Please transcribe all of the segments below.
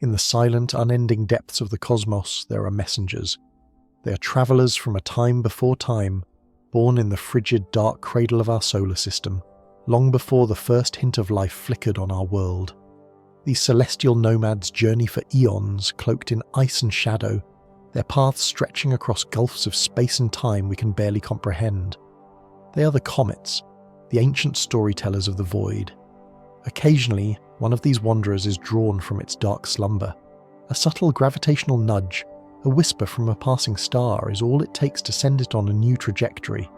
In the silent, unending depths of the cosmos, there are messengers. They are travellers from a time before time, born in the frigid, dark cradle of our solar system, long before the first hint of life flickered on our world. These celestial nomads journey for eons, cloaked in ice and shadow, their paths stretching across gulfs of space and time we can barely comprehend. They are the comets, the ancient storytellers of the void. Occasionally, one of these wanderers is drawn from its dark slumber. A subtle gravitational nudge, a whisper from a passing star is all it takes to send it on a new trajectory,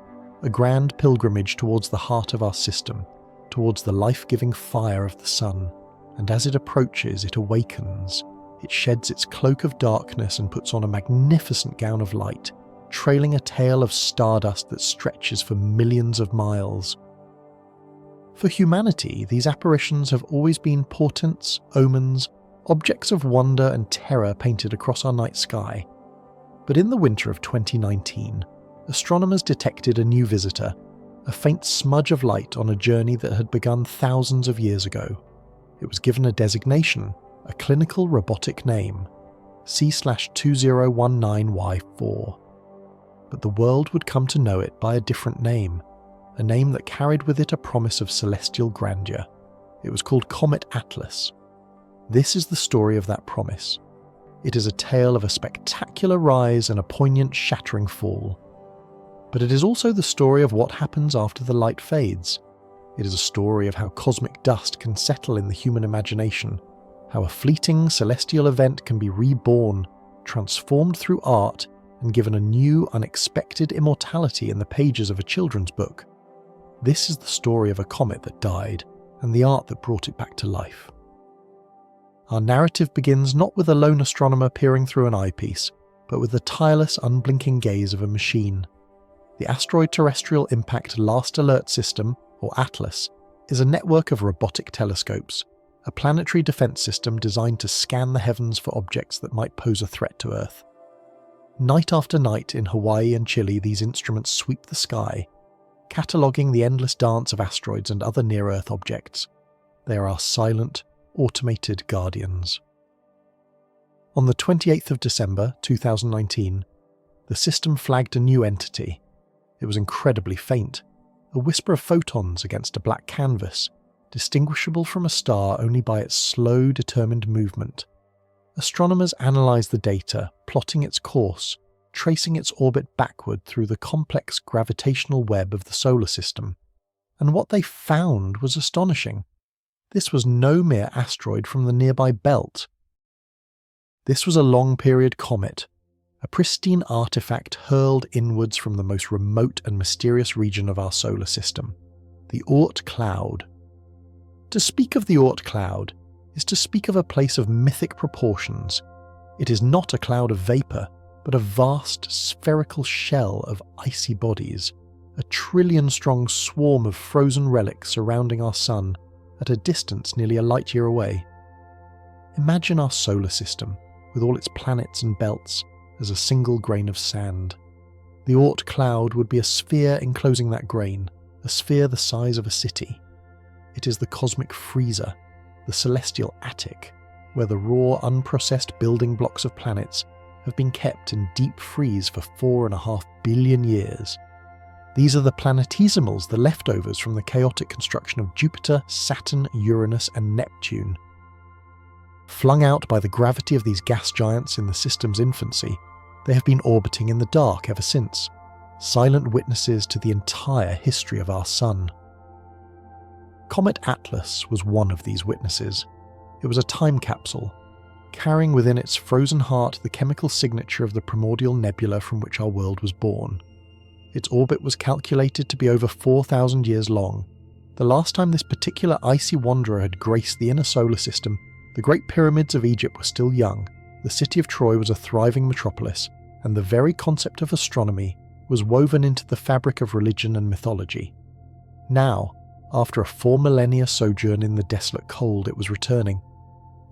a grand pilgrimage towards the heart of our system, towards the life-giving fire of the sun. And as it approaches, it awakens. It sheds its cloak of darkness and puts on a magnificent gown of light, trailing a tail of stardust that stretches for millions of miles. For humanity, these apparitions have always been portents, omens, objects of wonder and terror painted across our night sky. But in the winter of 2019, astronomers detected a new visitor, a faint smudge of light on a journey that had begun thousands of years ago. It was given a designation, a clinical robotic name, C/2019Y4. But the world would come to know it by a different name, a name that carried with it a promise of celestial grandeur. It was called Comet Atlas. This is the story of that promise. It is a tale of a spectacular rise and a poignant, shattering fall. But it is also the story of what happens after the light fades. It is a story of how cosmic dust can settle in the human imagination, how a fleeting celestial event can be reborn, transformed through art, and given a new, unexpected immortality in the pages of a children's book. This is the story of a comet that died, and the art that brought it back to life. Our narrative begins not with a lone astronomer peering through an eyepiece, but with the tireless, unblinking gaze of a machine. The Asteroid Terrestrial Impact Last Alert System, or ATLAS, is a network of robotic telescopes, a planetary defense system designed to scan the heavens for objects that might pose a threat to Earth. Night after night in Hawaii and Chile, these instruments sweep the sky, cataloguing the endless dance of asteroids and other near-Earth objects. They are our silent, automated guardians. On the 28th of December 2019, the system flagged a new entity. It was incredibly faint, a whisper of photons against a black canvas, distinguishable from a star only by its slow, determined movement. Astronomers analysed the data, plotting its course, tracing its orbit backward through the complex gravitational web of the solar system. And what they found was astonishing. This was no mere asteroid from the nearby belt. This was a long-period comet, a pristine artifact hurled inwards from the most remote and mysterious region of our solar system, the Oort cloud. To speak of the Oort cloud is to speak of a place of mythic proportions. It is not a cloud of vapour, but a vast spherical shell of icy bodies, a trillion-strong swarm of frozen relics surrounding our sun at a distance nearly a light-year away. Imagine our solar system, with all its planets and belts, as a single grain of sand. The Oort cloud would be a sphere enclosing that grain, a sphere the size of a city. It is the cosmic freezer, the celestial attic, where the raw, unprocessed building blocks of planets have been kept in deep freeze for 4.5 billion years. These are the planetesimals, the leftovers from the chaotic construction of Jupiter, Saturn, Uranus, and Neptune. Flung out by the gravity of these gas giants in the system's infancy, they have been orbiting in the dark ever since, silent witnesses to the entire history of our sun. Comet Atlas was one of these witnesses. It was a time capsule, carrying within its frozen heart the chemical signature of the primordial nebula from which our world was born. Its orbit was calculated to be over 4,000 years long. The last time this particular icy wanderer had graced the inner solar system, the Great Pyramids of Egypt were still young, the city of Troy was a thriving metropolis, and the very concept of astronomy was woven into the fabric of religion and mythology. Now, after a 4 millennia sojourn in the desolate cold, it was returning,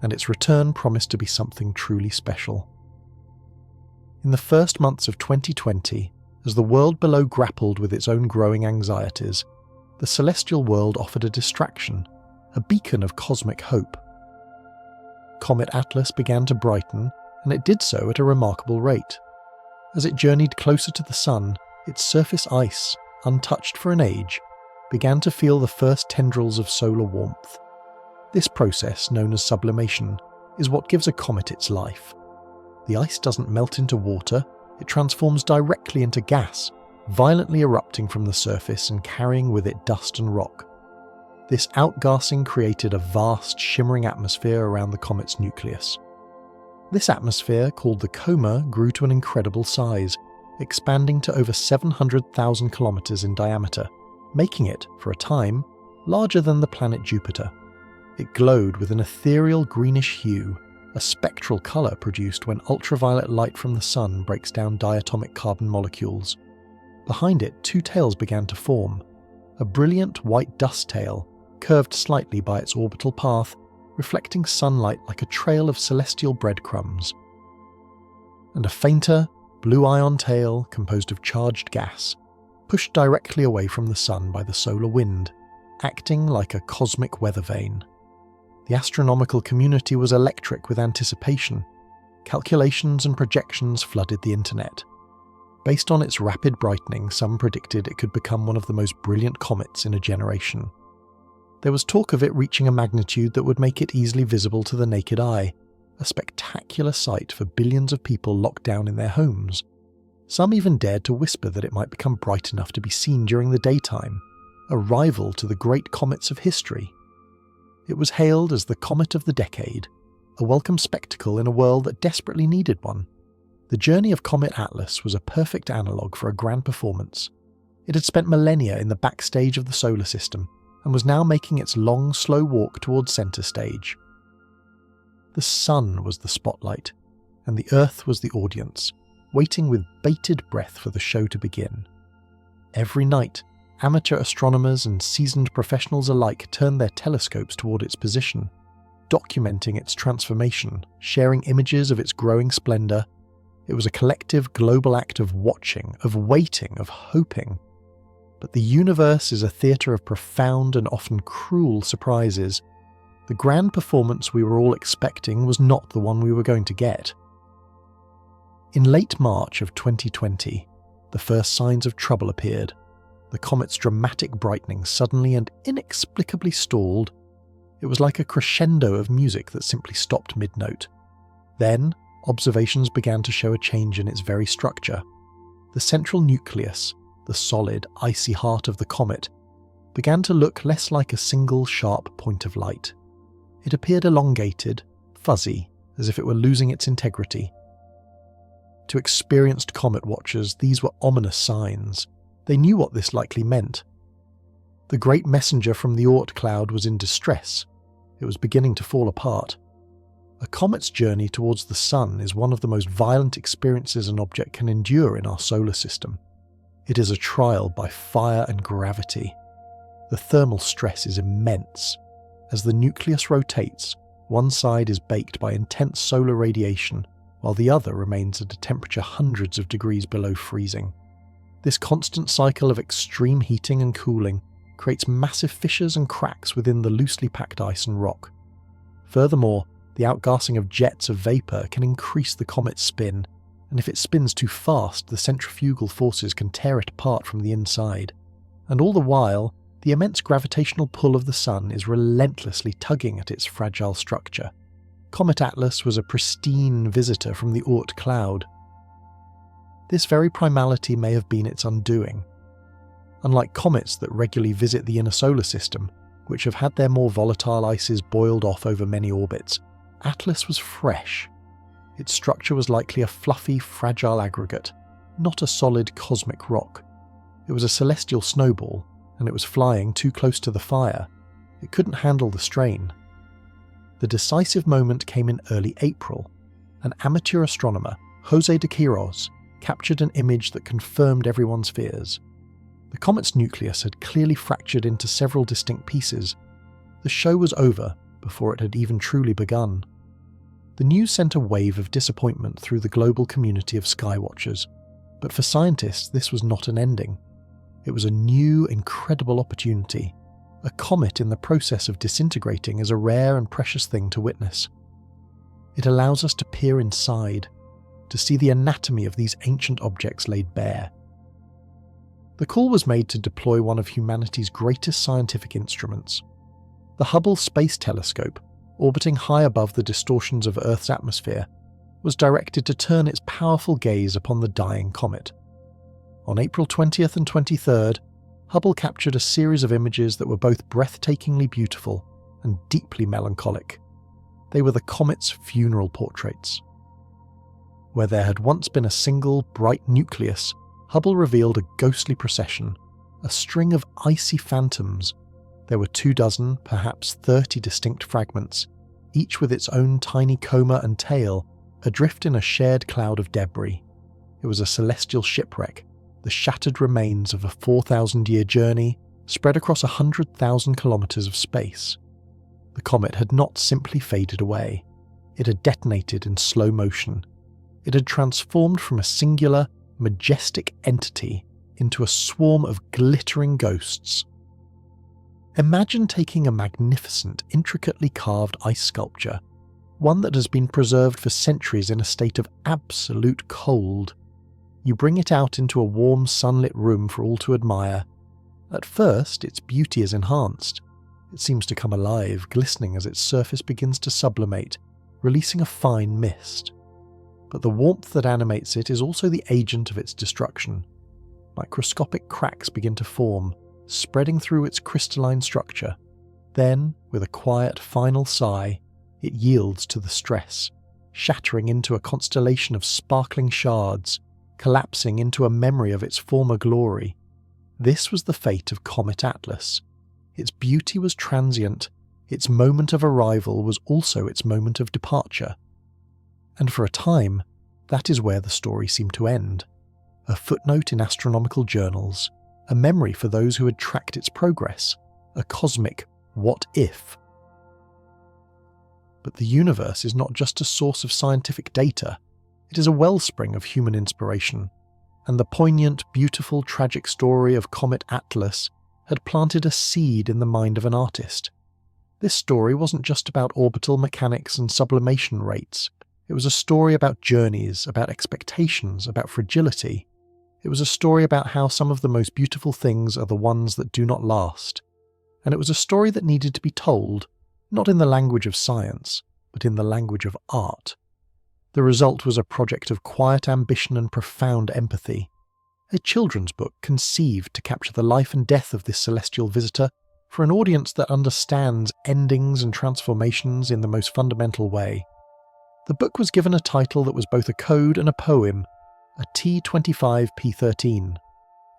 and its return promised to be something truly special. In the first months of 2020, as the world below grappled with its own growing anxieties, the celestial world offered a distraction, a beacon of cosmic hope. Comet Atlas began to brighten, and it did so at a remarkable rate. As it journeyed closer to the Sun, its surface ice, untouched for an age, began to feel the first tendrils of solar warmth. This process, known as sublimation, is what gives a comet its life. The ice doesn't melt into water, it transforms directly into gas, violently erupting from the surface and carrying with it dust and rock. This outgassing created a vast, shimmering atmosphere around the comet's nucleus. This atmosphere, called the coma, grew to an incredible size, expanding to over 700,000 kilometers in diameter, making it, for a time, larger than the planet Jupiter. It glowed with an ethereal greenish hue, a spectral color produced when ultraviolet light from the Sun breaks down diatomic carbon molecules. Behind it, two tails began to form. A brilliant white dust tail, curved slightly by its orbital path, reflecting sunlight like a trail of celestial breadcrumbs. And a fainter, blue ion tail, composed of charged gas, pushed directly away from the Sun by the solar wind, acting like a cosmic weather vane. The astronomical community was electric with anticipation. Calculations and projections flooded the internet. Based on its rapid brightening, some predicted it could become one of the most brilliant comets in a generation. There was talk of it reaching a magnitude that would make it easily visible to the naked eye, a spectacular sight for billions of people locked down in their homes. Some even dared to whisper that it might become bright enough to be seen during the daytime, a rival to the great comets of history. It was hailed as the comet of the decade, a welcome spectacle in a world that desperately needed one. The journey of Comet Atlas was a perfect analogue for a grand performance. It had spent millennia in the backstage of the solar system, and was now making its long, slow walk towards centre stage. The Sun was the spotlight, and the Earth was the audience, waiting with bated breath for the show to begin. Every night, amateur astronomers and seasoned professionals alike turned their telescopes toward its position, documenting its transformation, sharing images of its growing splendour. It was a collective global act of watching, of waiting, of hoping. But the universe is a theatre of profound and often cruel surprises. The grand performance we were all expecting was not the one we were going to get. In late March of 2020, the first signs of trouble appeared. The comet's dramatic brightening suddenly and inexplicably stalled. It was like a crescendo of music that simply stopped mid-note. Then, observations began to show a change in its very structure. The central nucleus, the solid, icy heart of the comet, began to look less like a single sharp point of light. It appeared elongated, fuzzy, as if it were losing its integrity. To experienced comet watchers, these were ominous signs. They knew what this likely meant. The great messenger from the Oort cloud was in distress. It was beginning to fall apart. A comet's journey towards the Sun is one of the most violent experiences an object can endure in our solar system. It is a trial by fire and gravity. The thermal stress is immense. As the nucleus rotates, one side is baked by intense solar radiation, while the other remains at a temperature hundreds of degrees below freezing. This constant cycle of extreme heating and cooling creates massive fissures and cracks within the loosely packed ice and rock. Furthermore, the outgassing of jets of vapour can increase the comet's spin, and if it spins too fast, the centrifugal forces can tear it apart from the inside. And all the while, the immense gravitational pull of the Sun is relentlessly tugging at its fragile structure. Comet Atlas was a pristine visitor from the Oort cloud. This very primality may have been its undoing. Unlike comets that regularly visit the inner solar system, which have had their more volatile ices boiled off over many orbits, Atlas was fresh. Its structure was likely a fluffy, fragile aggregate, not a solid cosmic rock. It was a celestial snowball, and it was flying too close to the fire. It couldn't handle the strain. The decisive moment came in early April. An amateur astronomer, Jose de Quiroz, captured an image that confirmed everyone's fears. The comet's nucleus had clearly fractured into several distinct pieces. The show was over before it had even truly begun. The news sent a wave of disappointment through the global community of skywatchers, but for scientists this was not an ending. It was a new, incredible opportunity. A comet in the process of disintegrating is a rare and precious thing to witness. It allows us to peer inside, to see the anatomy of these ancient objects laid bare. The call was made to deploy one of humanity's greatest scientific instruments. The Hubble Space Telescope, orbiting high above the distortions of Earth's atmosphere, was directed to turn its powerful gaze upon the dying comet. On April 20th and 23rd, Hubble captured a series of images that were both breathtakingly beautiful and deeply melancholic. They were the comet's funeral portraits. Where there had once been a single, bright nucleus, Hubble revealed a ghostly procession, a string of icy phantoms. There were 24, perhaps 30 distinct fragments, each with its own tiny coma and tail, adrift in a shared cloud of debris. It was a celestial shipwreck, the shattered remains of a 4,000-year journey spread across 100,000 kilometers of space. The comet had not simply faded away. It had detonated in slow motion. It had transformed from a singular, majestic entity into a swarm of glittering ghosts. Imagine taking a magnificent, intricately carved ice sculpture, one that has been preserved for centuries in a state of absolute cold. You bring it out into a warm, sunlit room for all to admire. At first, its beauty is enhanced. It seems to come alive, glistening as its surface begins to sublimate, releasing a fine mist. But the warmth that animates it is also the agent of its destruction. Microscopic cracks begin to form, spreading through its crystalline structure. Then, with a quiet final sigh, it yields to the stress, shattering into a constellation of sparkling shards, collapsing into a memory of its former glory. This was the fate of Comet Atlas. Its beauty was transient, its moment of arrival was also its moment of departure. And for a time, that is where the story seemed to end. A footnote in astronomical journals, a memory for those who had tracked its progress, a cosmic what if. But the universe is not just a source of scientific data, it is a wellspring of human inspiration, and the poignant, beautiful, tragic story of Comet Atlas had planted a seed in the mind of an artist. This story wasn't just about orbital mechanics and sublimation rates. It was a story about journeys, about expectations, about fragility. It was a story about how some of the most beautiful things are the ones that do not last. And it was a story that needed to be told, not in the language of science, but in the language of art. The result was a project of quiet ambition and profound empathy. A children's book conceived to capture the life and death of this celestial visitor for an audience that understands endings and transformations in the most fundamental way. The book was given a title that was both a code and a poem, a T25P13.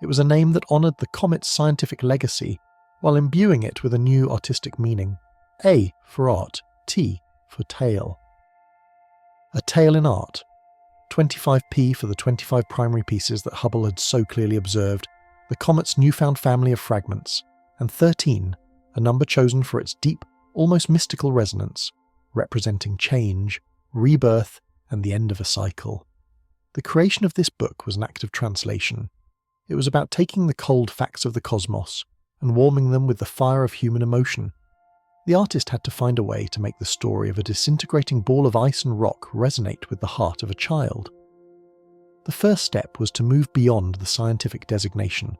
It was a name that honoured the comet's scientific legacy, while imbuing it with a new artistic meaning. A for art, T for tale. A tale in art. 25P for the 25 primary pieces that Hubble had so clearly observed, the comet's newfound family of fragments, and 13, a number chosen for its deep, almost mystical resonance, representing change, rebirth, and the end of a cycle. The creation of this book was an act of translation. It was about taking the cold facts of the cosmos and warming them with the fire of human emotion. The artist had to find a way to make the story of a disintegrating ball of ice and rock resonate with the heart of a child. The first step was to move beyond the scientific designation.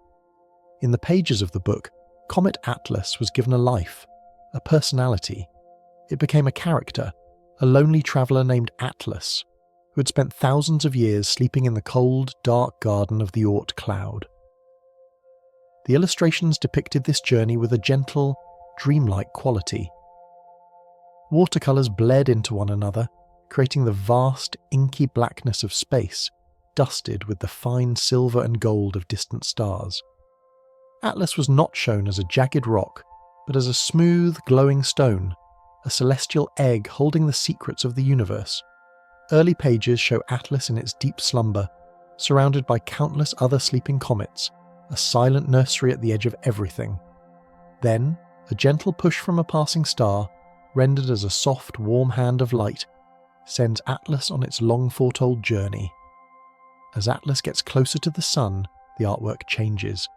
In the pages of the book, Comet Atlas was given a life, a personality. It became a character, a lonely traveller named Atlas, who had spent thousands of years sleeping in the cold, dark garden of the Oort cloud. The illustrations depicted this journey with a gentle, dreamlike quality. Watercolours bled into one another, creating the vast, inky blackness of space, dusted with the fine silver and gold of distant stars. Atlas was not shown as a jagged rock, but as a smooth, glowing stone, a celestial egg holding the secrets of the universe. Early pages show Atlas in its deep slumber, surrounded by countless other sleeping comets, a silent nursery at the edge of everything. Then, a gentle push from a passing star, rendered as a soft, warm hand of light, sends Atlas on its long foretold journey. As Atlas gets closer to the sun, the artwork changes.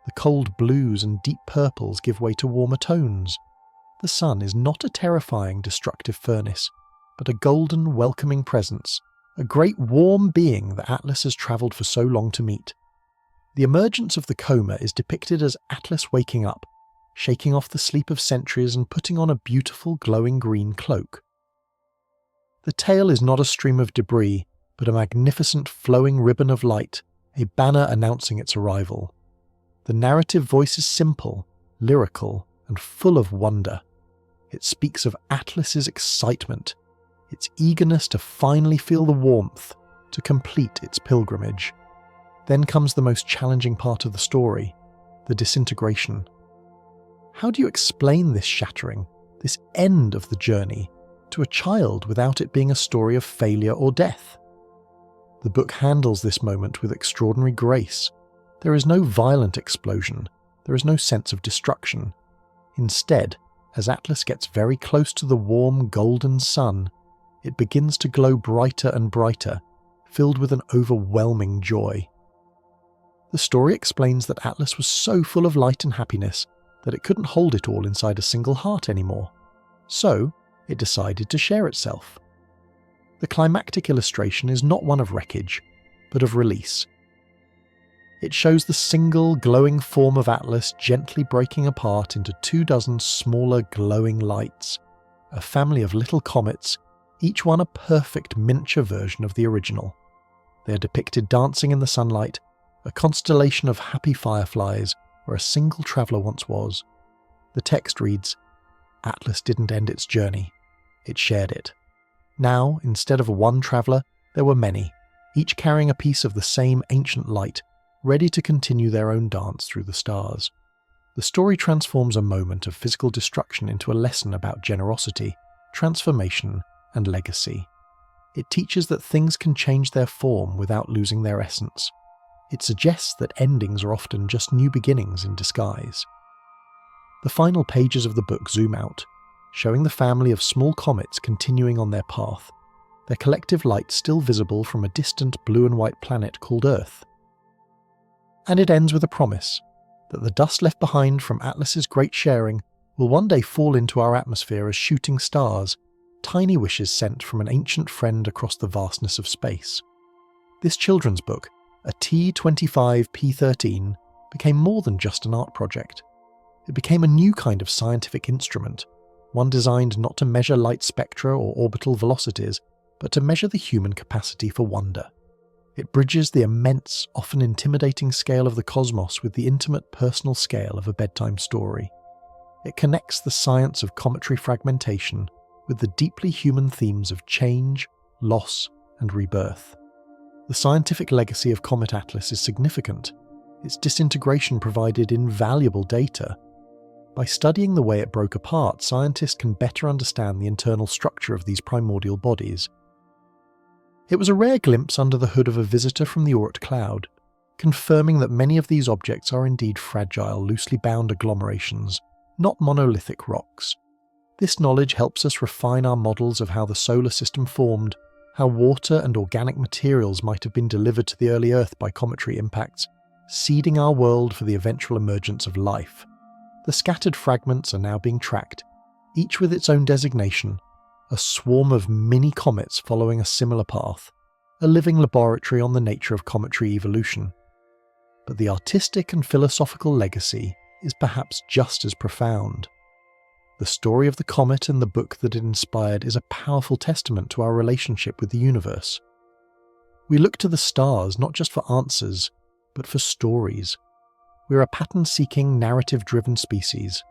The cold blues and deep purples give way to warmer tones. The sun is not a terrifying, destructive furnace, but a golden, welcoming presence, a great warm being that Atlas has travelled for so long to meet. The emergence of the coma is depicted as Atlas waking up, shaking off the sleep of centuries and putting on a beautiful glowing green cloak. The tail is not a stream of debris, but a magnificent flowing ribbon of light, a banner announcing its arrival. The narrative voice is simple, lyrical, and full of wonder. It speaks of Atlas's excitement, its eagerness to finally feel the warmth, to complete its pilgrimage. Then comes the most challenging part of the story, the disintegration. How do you explain this shattering, this end of the journey, to a child without it being a story of failure or death? The book handles this moment with extraordinary grace. There is no violent explosion, there is no sense of destruction. Instead, as Atlas gets very close to the warm golden sun, it begins to glow brighter and brighter, filled with an overwhelming joy. The story explains that Atlas was so full of light and happiness that it couldn't hold it all inside a single heart anymore. So, it decided to share itself. The climactic illustration is not one of wreckage, but of release. It shows the single glowing form of Atlas gently breaking apart into 24 smaller glowing lights, a family of little comets, each one a perfect miniature version of the original. They are depicted dancing in the sunlight, a constellation of happy fireflies where a single traveller once was. The text reads, "Atlas didn't end its journey, it shared it." Now, instead of one traveller, there were many, each carrying a piece of the same ancient light, ready to continue their own dance through the stars. The story transforms a moment of physical destruction into a lesson about generosity, transformation, and legacy. It teaches that things can change their form without losing their essence. It suggests that endings are often just new beginnings in disguise. The final pages of the book zoom out, showing the family of small comets continuing on their path, their collective light still visible from a distant blue and white planet called Earth. And it ends with a promise that the dust left behind from Atlas's great sharing will one day fall into our atmosphere as shooting stars, tiny wishes sent from an ancient friend across the vastness of space. This children's book, a T25P13, became more than just an art project. It became a new kind of scientific instrument, one designed not to measure light spectra or orbital velocities, but to measure the human capacity for wonder. It bridges the immense, often intimidating scale of the cosmos with the intimate personal scale of a bedtime story. It connects the science of cometary fragmentation with the deeply human themes of change, loss, and rebirth. The scientific legacy of Comet Atlas is significant. Its disintegration provided invaluable data. By studying the way it broke apart, scientists can better understand the internal structure of these primordial bodies. It was a rare glimpse under the hood of a visitor from the Oort cloud, confirming that many of these objects are indeed fragile, loosely bound agglomerations, not monolithic rocks. This knowledge helps us refine our models of how the solar system formed, how water and organic materials might have been delivered to the early Earth by cometary impacts, seeding our world for the eventual emergence of life. The scattered fragments are now being tracked, each with its own designation, a swarm of mini-comets following a similar path, a living laboratory on the nature of cometary evolution. But the artistic and philosophical legacy is perhaps just as profound. The story of the comet and the book that it inspired is a powerful testament to our relationship with the universe. We look to the stars not just for answers, but for stories. We're a pattern-seeking, narrative-driven species.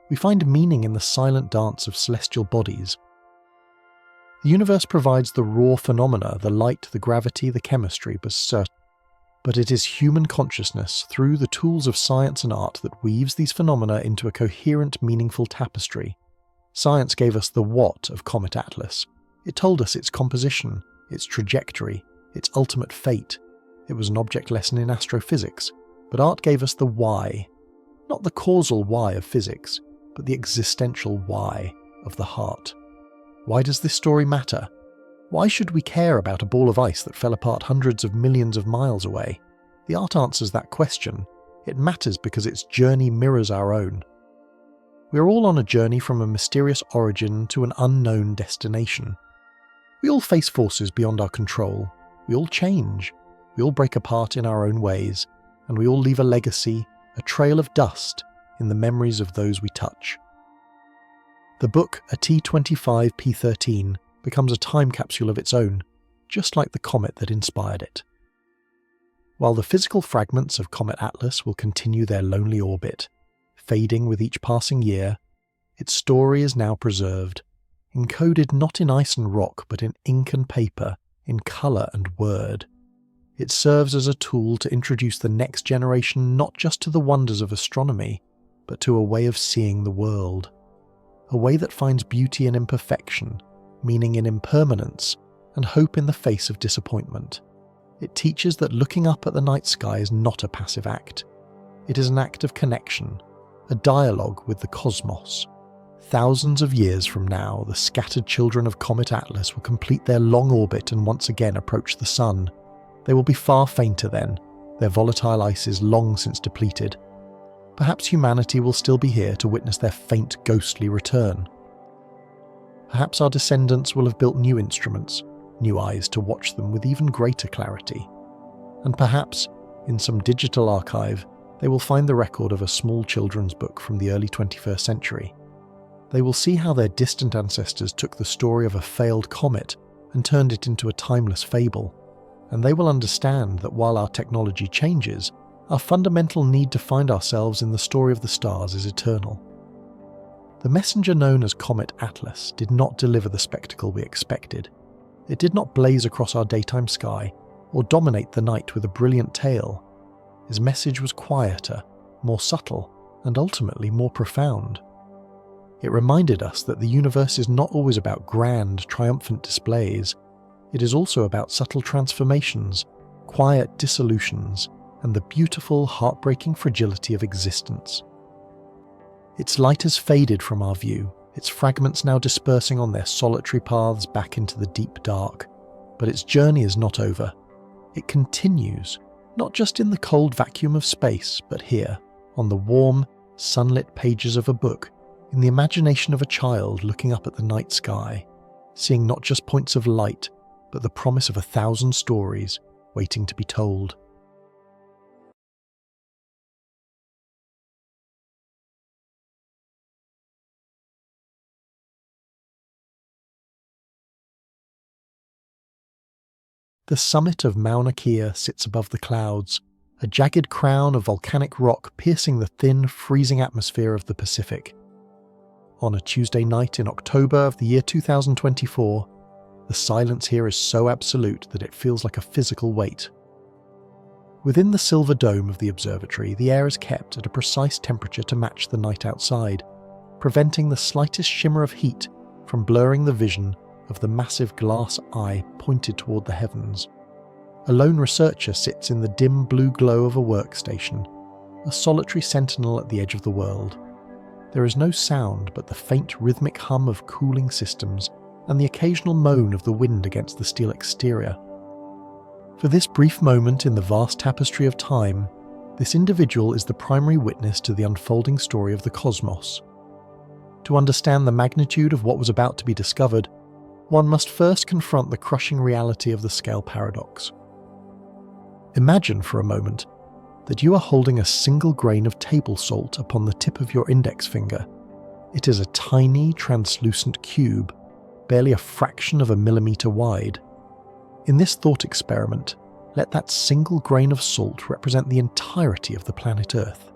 We find meaning in the silent dance of celestial bodies. The universe provides the raw phenomena, the light, the gravity, the chemistry, but it is human consciousness, through the tools of science and art, that weaves these phenomena into a coherent, meaningful tapestry. Science gave us the what of Comet Atlas. It told us its composition, its trajectory, its ultimate fate. It was an object lesson in astrophysics, but art gave us the why. Not the causal why of physics, but the existential why of the heart. Why does this story matter? Why should we care about a ball of ice that fell apart hundreds of millions of miles away? The art answers that question. It matters because its journey mirrors our own. We are all on a journey from a mysterious origin to an unknown destination. We all face forces beyond our control. We all change. We all break apart in our own ways, and we all leave a legacy, a trail of dust, in the memories of those we touch. The book, a T25 P13, becomes a time capsule of its own, just like the comet that inspired it. While the physical fragments of Comet Atlas will continue their lonely orbit, fading with each passing year, its story is now preserved, encoded not in ice and rock but in ink and paper, in colour and word. It serves as a tool to introduce the next generation not just to the wonders of astronomy, but to a way of seeing the world. A way that finds beauty in imperfection, meaning in impermanence, and hope in the face of disappointment. It teaches that looking up at the night sky is not a passive act. It is an act of connection, a dialogue with the cosmos. Thousands of years from now, the scattered children of Comet Atlas will complete their long orbit and once again approach the Sun. They will be far fainter then, their volatile ice is long since depleted. Perhaps humanity will still be here to witness their faint, ghostly return. Perhaps our descendants will have built new instruments, new eyes to watch them with even greater clarity. And perhaps, in some digital archive, they will find the record of a small children's book from the early 21st century. They will see how their distant ancestors took the story of a failed comet and turned it into a timeless fable. And they will understand that while our technology changes, our fundamental need to find ourselves in the story of the stars is eternal. The messenger known as Comet Atlas did not deliver the spectacle we expected. It did not blaze across our daytime sky or dominate the night with a brilliant tale. His message was quieter, more subtle, and ultimately more profound. It reminded us that the universe is not always about grand, triumphant displays. It is also about subtle transformations, quiet dissolutions, and the beautiful, heartbreaking fragility of existence. Its light has faded from our view, its fragments now dispersing on their solitary paths back into the deep dark. But its journey is not over. It continues, not just in the cold vacuum of space, but here, on the warm, sunlit pages of a book, in the imagination of a child looking up at the night sky, seeing not just points of light, but the promise of 1,000 stories waiting to be told. The summit of Mauna Kea sits above the clouds, a jagged crown of volcanic rock piercing the thin, freezing atmosphere of the Pacific. On a Tuesday night in October of the year 2024, the silence here is so absolute that it feels like a physical weight. Within the silver dome of the observatory, the air is kept at a precise temperature to match the night outside, preventing the slightest shimmer of heat from blurring the vision of the massive glass eye pointed toward the heavens. A lone researcher sits in the dim blue glow of a workstation, a solitary sentinel at the edge of the world. There is no sound but the faint rhythmic hum of cooling systems and the occasional moan of the wind against the steel exterior. For this brief moment in the vast tapestry of time, this individual is the primary witness to the unfolding story of the cosmos. To understand the magnitude of what was about to be discovered, one must first confront the crushing reality of the scale paradox. Imagine for a moment that you are holding a single grain of table salt upon the tip of your index finger. It is a tiny, translucent cube, barely a fraction of a millimeter wide. In this thought experiment, let that single grain of salt represent the entirety of the planet Earth.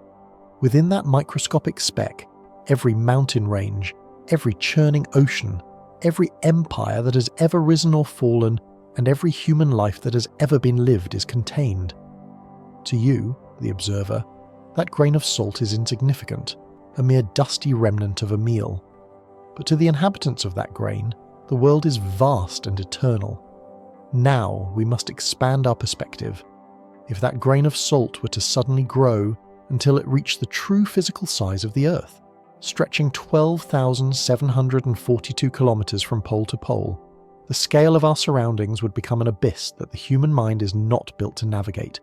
Within that microscopic speck, every mountain range, every churning ocean, every empire that has ever risen or fallen, and every human life that has ever been lived is contained. To you, the observer, that grain of salt is insignificant, a mere dusty remnant of a meal. But to the inhabitants of that grain, the world is vast and eternal. Now we must expand our perspective. If that grain of salt were to suddenly grow until it reached the true physical size of the Earth, stretching 12,742 kilometers from pole to pole, the scale of our surroundings would become an abyss that the human mind is not built to navigate.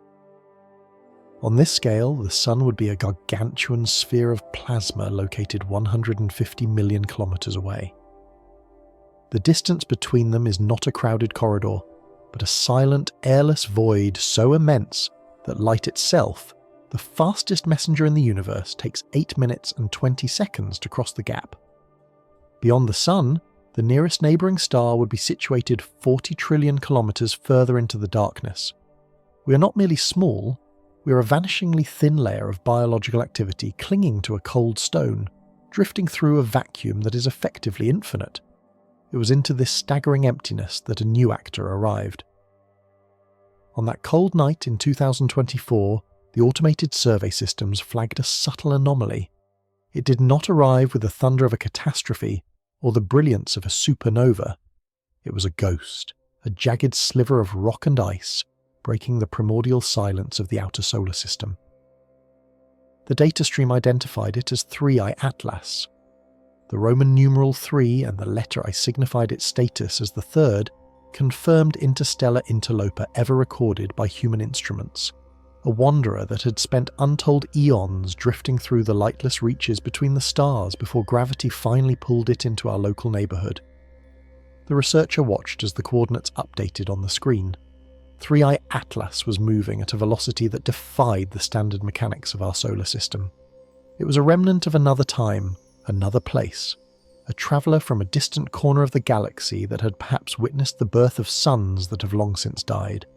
On this scale, the Sun would be a gargantuan sphere of plasma located 150 million kilometers away. The distance between them is not a crowded corridor, but a silent, airless void so immense that light itself, the fastest messenger in the universe, takes 8 minutes and 20 seconds to cross the gap. Beyond the Sun, the nearest neighbouring star would be situated 40 trillion kilometres further into the darkness. We are not merely small, we are a vanishingly thin layer of biological activity clinging to a cold stone, drifting through a vacuum that is effectively infinite. It was into this staggering emptiness that a new actor arrived. On that cold night in 2024, the automated survey systems flagged a subtle anomaly. It did not arrive with the thunder of a catastrophe or the brilliance of a supernova. It was a ghost, a jagged sliver of rock and ice, breaking the primordial silence of the outer solar system. The data stream identified it as 3I Atlas. The Roman numeral 3 and the letter I signified its status as the third confirmed interstellar interloper ever recorded by human instruments, a wanderer that had spent untold eons drifting through the lightless reaches between the stars before gravity finally pulled it into our local neighbourhood. The researcher watched as the coordinates updated on the screen. 3I Atlas was moving at a velocity that defied the standard mechanics of our solar system. It was a remnant of another time, another place, a traveller from a distant corner of the galaxy that had perhaps witnessed the birth of suns that have long since died.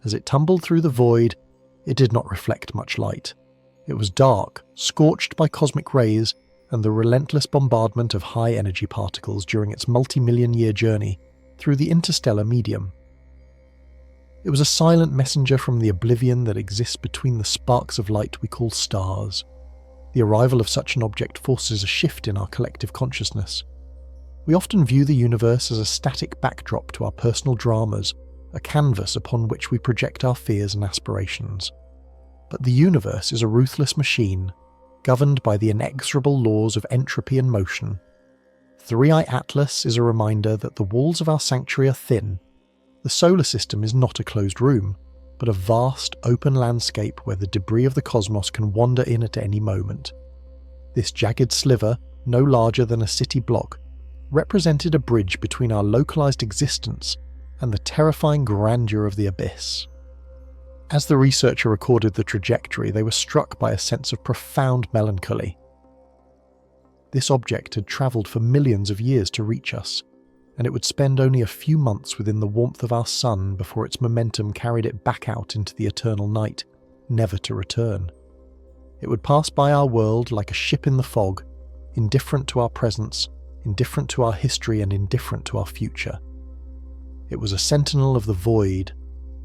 As it tumbled through the void, it did not reflect much light. It was dark, scorched by cosmic rays and the relentless bombardment of high-energy particles during its multi-million-year journey through the interstellar medium. It was a silent messenger from the oblivion that exists between the sparks of light we call stars. The arrival of such an object forces a shift in our collective consciousness. We often view the universe as a static backdrop to our personal dramas, a canvas upon which we project our fears and aspirations. But the universe is a ruthless machine, governed by the inexorable laws of entropy and motion. 3I Atlas is a reminder that the walls of our sanctuary are thin. The solar system is not a closed room, but a vast, open landscape where the debris of the cosmos can wander in at any moment. This jagged sliver, no larger than a city block, represented a bridge between our localized existence and the terrifying grandeur of the abyss. As the researcher recorded the trajectory, they were struck by a sense of profound melancholy. This object had travelled for millions of years to reach us, and it would spend only a few months within the warmth of our sun before its momentum carried it back out into the eternal night, never to return. It would pass by our world like a ship in the fog, indifferent to our presence, indifferent to our history, and indifferent to our future. It was a sentinel of the void,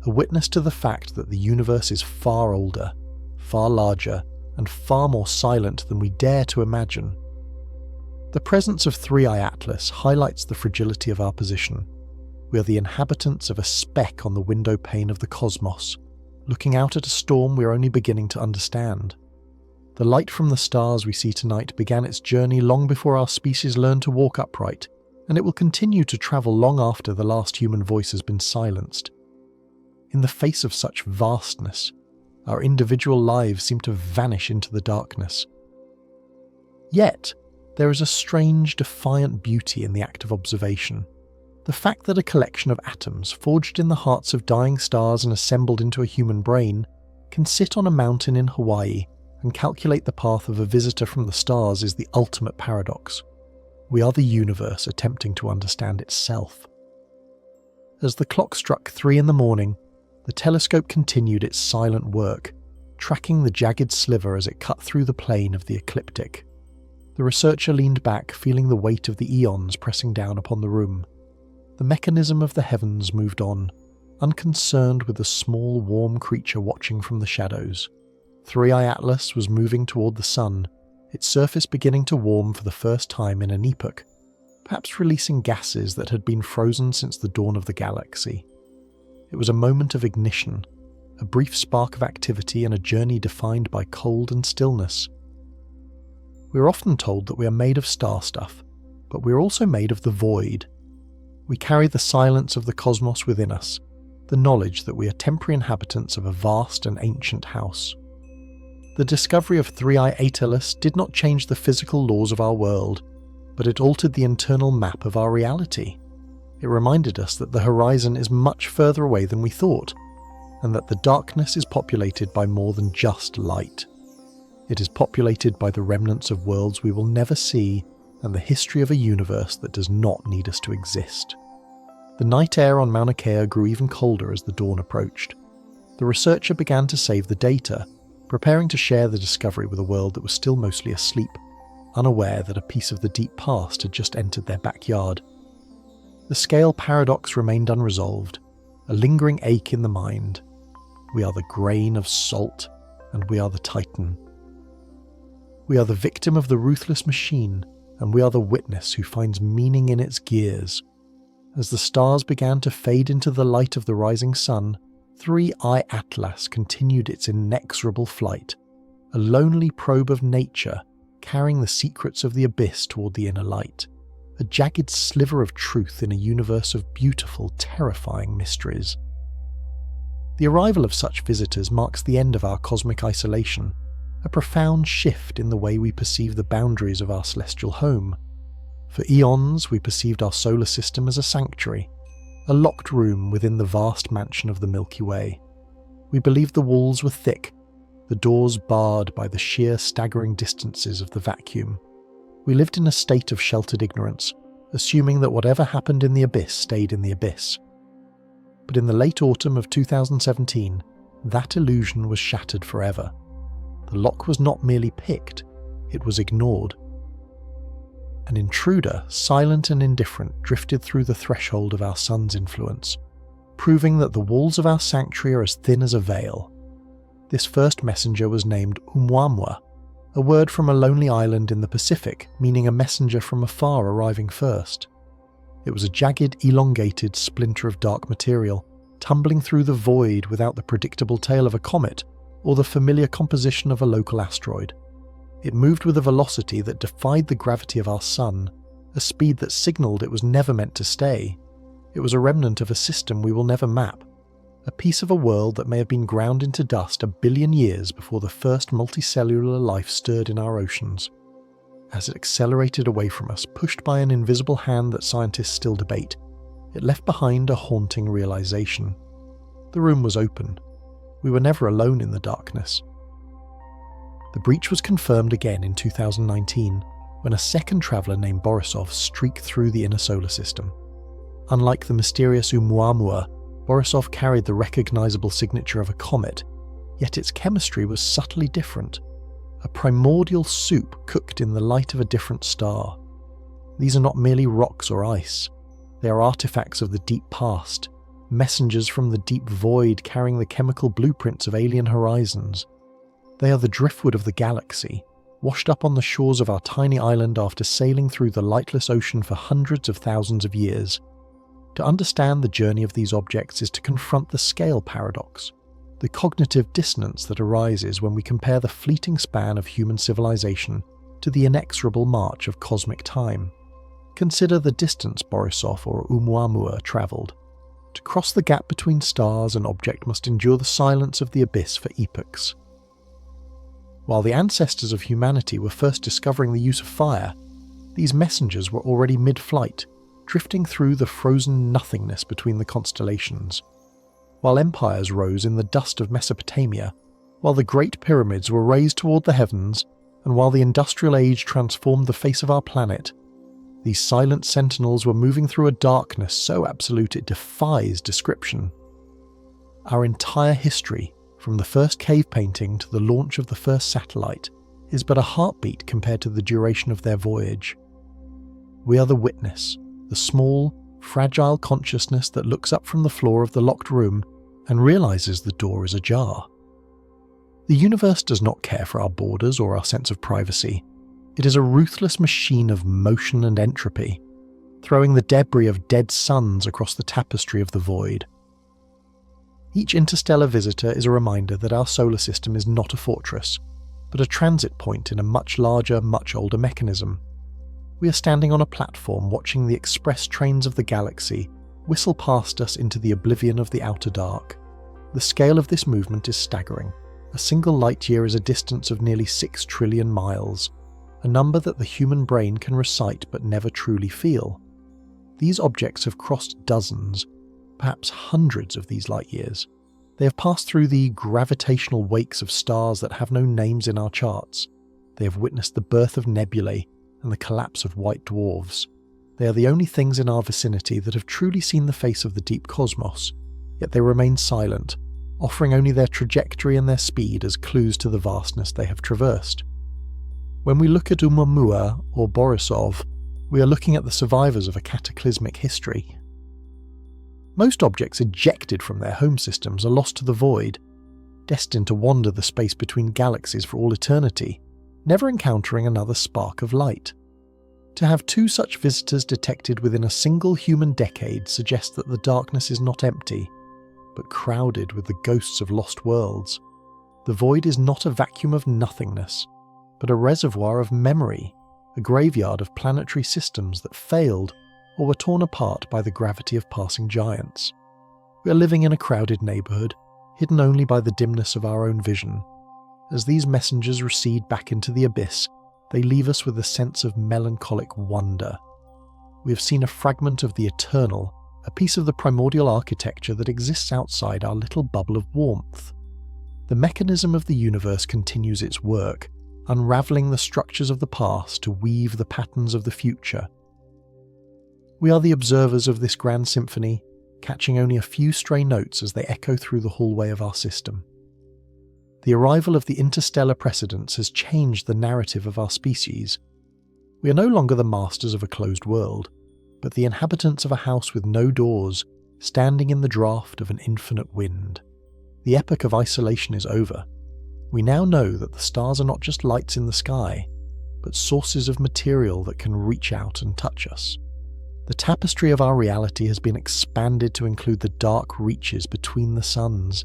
a witness to the fact that the universe is far older, far larger, and far more silent than we dare to imagine. The presence of 3I Atlas highlights the fragility of our position. We are the inhabitants of a speck on the window pane of the cosmos, looking out at a storm we are only beginning to understand. The light from the stars we see tonight began its journey long before our species learned to walk upright, and it will continue to travel long after the last human voice has been silenced. In the face of such vastness, our individual lives seem to vanish into the darkness. Yet, there is a strange, defiant beauty in the act of observation. The fact that a collection of atoms forged in the hearts of dying stars and assembled into a human brain can sit on a mountain in Hawaii and calculate the path of a visitor from the stars is the ultimate paradox. We are the universe attempting to understand itself. As the clock struck 3 in the morning, the telescope continued its silent work, tracking the jagged sliver as it cut through the plane of the ecliptic. The researcher leaned back, feeling the weight of the eons pressing down upon the room. The mechanism of the heavens moved on, unconcerned with the small, warm creature watching from the shadows. 3I Atlas was moving toward the sun, its surface beginning to warm for the first time in an epoch, perhaps releasing gases that had been frozen since the dawn of the galaxy. It was a moment of ignition, a brief spark of activity and a journey defined by cold and stillness. We are often told that we are made of star stuff, but we are also made of the void. We carry the silence of the cosmos within us, the knowledge that we are temporary inhabitants of a vast and ancient house. The discovery of 3I Atlas did not change the physical laws of our world, but it altered the internal map of our reality. It reminded us that the horizon is much further away than we thought, and that the darkness is populated by more than just light. It is populated by the remnants of worlds we will never see and the history of a universe that does not need us to exist. The night air on Mauna Kea grew even colder as the dawn approached. The researcher began to save the data, preparing to share the discovery with a world that was still mostly asleep, unaware that a piece of the deep past had just entered their backyard. The scale paradox remained unresolved, a lingering ache in the mind. We are the grain of salt, and we are the titan. We are the victim of the ruthless machine, and we are the witness who finds meaning in its gears. As the stars began to fade into the light of the rising sun, 3I Atlas continued its inexorable flight, a lonely probe of nature carrying the secrets of the abyss toward the inner light, a jagged sliver of truth in a universe of beautiful, terrifying mysteries. The arrival of such visitors marks the end of our cosmic isolation, a profound shift in the way we perceive the boundaries of our celestial home. For eons, we perceived our solar system as a sanctuary, a locked room within the vast mansion of the Milky Way. We believed the walls were thick, the doors barred by the sheer staggering distances of the vacuum. We lived in a state of sheltered ignorance, assuming that whatever happened in the abyss stayed in the abyss. But in the late autumn of 2017, that illusion was shattered forever. The lock was not merely picked, it was ignored. An intruder, silent and indifferent, drifted through the threshold of our sun's influence, proving that the walls of our sanctuary are as thin as a veil. This first messenger was named Oumuamua, a word from a lonely island in the Pacific, meaning a messenger from afar arriving first. It was a jagged, elongated splinter of dark material, tumbling through the void without the predictable tail of a comet or the familiar composition of a local asteroid. It moved with a velocity that defied the gravity of our sun, a speed that signaled it was never meant to stay. It was a remnant of a system we will never map, a piece of a world that may have been ground into dust 1 billion years before the first multicellular life stirred in our oceans. As it accelerated away from us, pushed by an invisible hand that scientists still debate, it left behind a haunting realization. The room was open. We were never alone in the darkness. The breach was confirmed again in 2019, when a second traveller named Borisov streaked through the inner solar system. Unlike the mysterious Oumuamua, Borisov carried the recognisable signature of a comet, yet its chemistry was subtly different. A primordial soup cooked in the light of a different star. These are not merely rocks or ice. They are artifacts of the deep past, messengers from the deep void carrying the chemical blueprints of alien horizons. They are the driftwood of the galaxy, washed up on the shores of our tiny island after sailing through the lightless ocean for hundreds of thousands of years. To understand the journey of these objects is to confront the scale paradox, the cognitive dissonance that arises when we compare the fleeting span of human civilization to the inexorable march of cosmic time. Consider the distance Borisov or Oumuamua travelled. To cross the gap between stars, an object must endure the silence of the abyss for epochs. While the ancestors of humanity were first discovering the use of fire, these messengers were already mid-flight, drifting through the frozen nothingness between the constellations. While empires rose in the dust of Mesopotamia, while the Great Pyramids were raised toward the heavens, and while the Industrial Age transformed the face of our planet, these silent sentinels were moving through a darkness so absolute it defies description. Our entire history, from the first cave painting to the launch of the first satellite, is but a heartbeat compared to the duration of their voyage. We are the witness, the small, fragile consciousness that looks up from the floor of the locked room and realizes the door is ajar. The universe does not care for our borders or our sense of privacy. It is a ruthless machine of motion and entropy, throwing the debris of dead suns across the tapestry of the void. Each interstellar visitor is a reminder that our solar system is not a fortress, but a transit point in a much larger, much older mechanism. We are standing on a platform watching the express trains of the galaxy whistle past us into the oblivion of the outer dark. The scale of this movement is staggering. A single light year is a distance of nearly 6 trillion miles, a number that the human brain can recite but never truly feel. These objects have crossed dozens, perhaps hundreds of these light years. They have passed through the gravitational wakes of stars that have no names in our charts. They have witnessed the birth of nebulae and the collapse of white dwarfs. They are the only things in our vicinity that have truly seen the face of the deep cosmos, yet they remain silent, offering only their trajectory and their speed as clues to the vastness they have traversed. When we look at Oumuamua or Borisov, we are looking at the survivors of a cataclysmic history. Most objects ejected from their home systems are lost to the void, destined to wander the space between galaxies for all eternity, never encountering another spark of light. To have two such visitors detected within a single human decade suggests that the darkness is not empty, but crowded with the ghosts of lost worlds. The void is not a vacuum of nothingness, but a reservoir of memory, a graveyard of planetary systems that failed or were torn apart by the gravity of passing giants. We are living in a crowded neighbourhood, hidden only by the dimness of our own vision. As these messengers recede back into the abyss, they leave us with a sense of melancholic wonder. We have seen a fragment of the eternal, a piece of the primordial architecture that exists outside our little bubble of warmth. The mechanism of the universe continues its work, unravelling the structures of the past to weave the patterns of the future. We are the observers of this grand symphony, catching only a few stray notes as they echo through the hallway of our system. The arrival of the interstellar precedents has changed the narrative of our species. We are no longer the masters of a closed world, but the inhabitants of a house with no doors, standing in the draught of an infinite wind. The epoch of isolation is over. We now know that the stars are not just lights in the sky, but sources of material that can reach out and touch us. The tapestry of our reality has been expanded to include the dark reaches between the suns.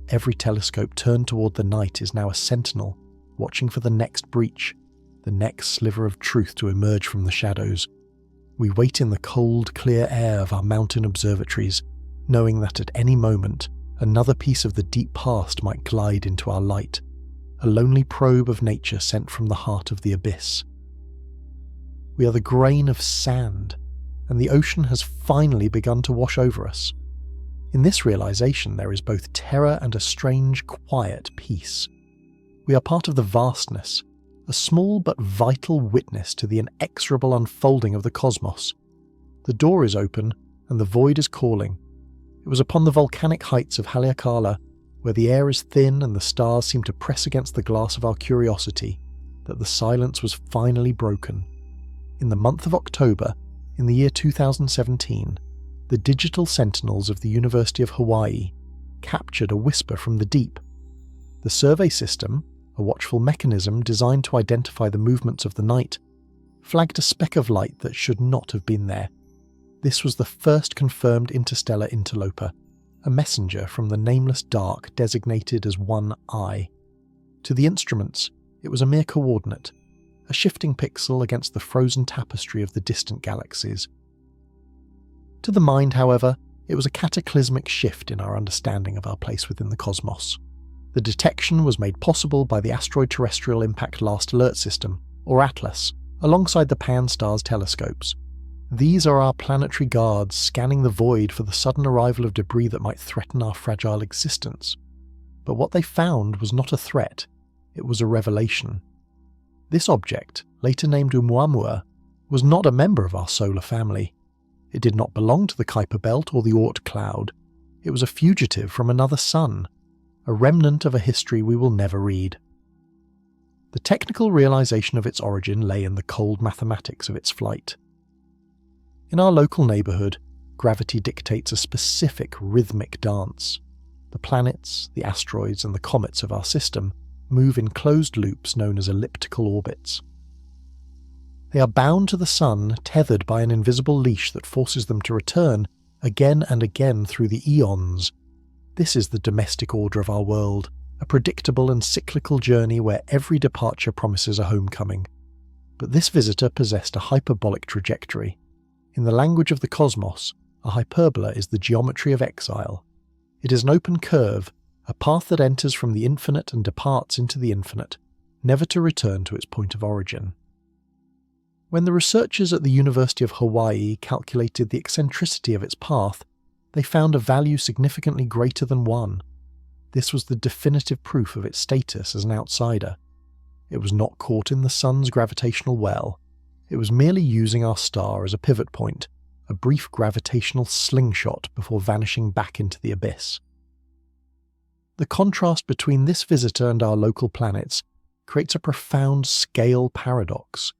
Every telescope turned toward the night is now a sentinel, watching for the next breach, the next sliver of truth to emerge from the shadows. We wait in the cold, clear air of our mountain observatories, knowing that at any moment, another piece of the deep past might glide into our light, a lonely probe of nature sent from the heart of the abyss. We are the grain of sand, and the ocean has finally begun to wash over us. In this realization there is both terror and a strange, quiet peace. We are part of the vastness, a small but vital witness to the inexorable unfolding of the cosmos. The door is open, and the void is calling. It was upon the volcanic heights of Haleakala, where the air is thin and the stars seem to press against the glass of our curiosity, that the silence was finally broken. In the month of October, in the year 2017, the digital sentinels of the University of Hawaii captured a whisper from the deep. The survey system, a watchful mechanism designed to identify the movements of the night, flagged a speck of light that should not have been there. This was the first confirmed interstellar interloper, a messenger from the nameless dark designated as 1I. To the instruments, it was a mere coordinate, a shifting pixel against the frozen tapestry of the distant galaxies. To the mind, however, it was a cataclysmic shift in our understanding of our place within the cosmos. The detection was made possible by the Asteroid Terrestrial Impact Last Alert System, or ATLAS, alongside the Pan-STARRS telescopes. These are our planetary guards scanning the void for the sudden arrival of debris that might threaten our fragile existence. But what they found was not a threat, it was a revelation. This object, later named Oumuamua, was not a member of our solar family. It did not belong to the Kuiper Belt or the Oort cloud. It was a fugitive from another sun, a remnant of a history we will never read. The technical realization of its origin lay in the cold mathematics of its flight. In our local neighbourhood, gravity dictates a specific rhythmic dance. The planets, the asteroids, and the comets of our system move in closed loops known as elliptical orbits. They are bound to the sun, tethered by an invisible leash that forces them to return again and again through the eons. This is the domestic order of our world, a predictable and cyclical journey where every departure promises a homecoming. But this visitor possessed a hyperbolic trajectory. In the language of the cosmos, a hyperbola is the geometry of exile. It is an open curve, a path that enters from the infinite and departs into the infinite, never to return to its point of origin. When the researchers at the University of Hawaii calculated the eccentricity of its path, they found a value significantly greater than 1. This was the definitive proof of its status as an outsider. It was not caught in the sun's gravitational well. It was merely using our star as a pivot point, a brief gravitational slingshot before vanishing back into the abyss. The contrast between this visitor and our local planets creates a profound scale paradox.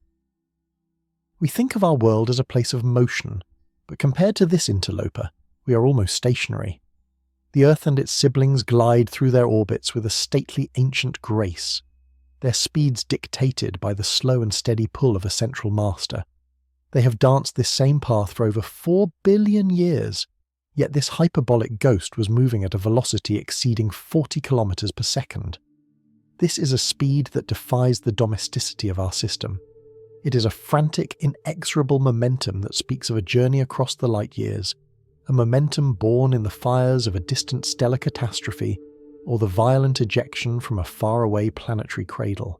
We think of our world as a place of motion, but compared to this interloper, we are almost stationary. The Earth and its siblings glide through their orbits with a stately ancient grace, their speeds dictated by the slow and steady pull of a central master. They have danced this same path for over 4 billion years, yet this hyperbolic ghost was moving at a velocity exceeding 40 kilometers per second. This is a speed that defies the domesticity of our system. It is a frantic, inexorable momentum that speaks of a journey across the light years, a momentum born in the fires of a distant stellar catastrophe or the violent ejection from a faraway planetary cradle.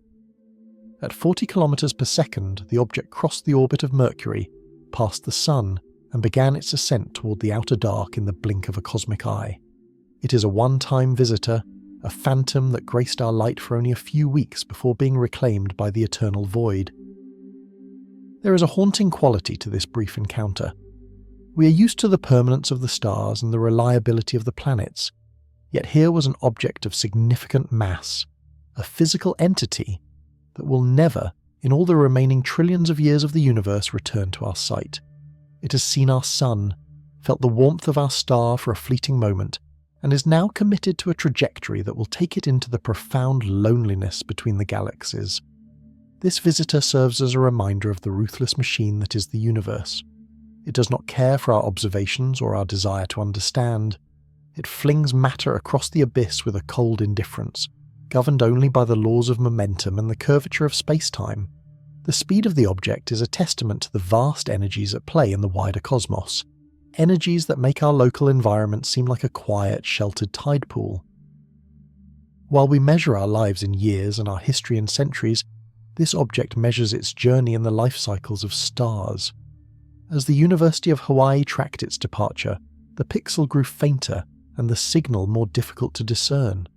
At 40 kilometers per second, the object crossed the orbit of Mercury, passed the Sun, and began its ascent toward the outer dark in the blink of a cosmic eye. It is a one-time visitor, a phantom that graced our light for only a few weeks before being reclaimed by the eternal void. There is a haunting quality to this brief encounter. We are used to the permanence of the stars and the reliability of the planets, yet here was an object of significant mass, a physical entity that will never, in all the remaining trillions of years of the universe, return to our sight. It has seen our sun, felt the warmth of our star for a fleeting moment, and is now committed to a trajectory that will take it into the profound loneliness between the galaxies. This visitor serves as a reminder of the ruthless machine that is the universe. It does not care for our observations or our desire to understand. It flings matter across the abyss with a cold indifference, governed only by the laws of momentum and the curvature of space-time. The speed of the object is a testament to the vast energies at play in the wider cosmos, energies that make our local environment seem like a quiet, sheltered tide pool. While we measure our lives in years and our history in centuries, this object measures its journey in the life cycles of stars. As the University of Hawaii tracked its departure, the pixel grew fainter and the signal more difficult to discern.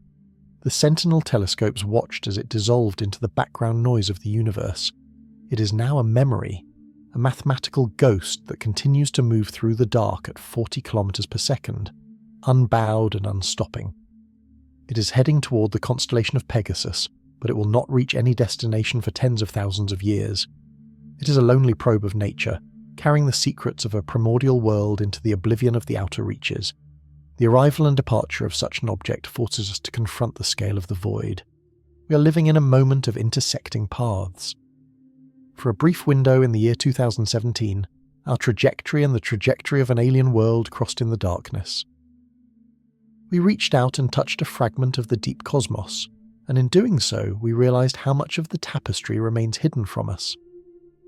The Sentinel telescopes watched as it dissolved into the background noise of the universe. It is now a memory, a mathematical ghost that continues to move through the dark at 40 kilometers per second, unbowed and unstopping. It is heading toward the constellation of Pegasus, but it will not reach any destination for tens of thousands of years. It is a lonely probe of nature, carrying the secrets of a primordial world into the oblivion of the outer reaches. The arrival and departure of such an object forces us to confront the scale of the void. We are living in a moment of intersecting paths. For a brief window in the year 2017, our trajectory and the trajectory of an alien world crossed in the darkness. We reached out and touched a fragment of the deep cosmos, and in doing so, we realized how much of the tapestry remains hidden from us.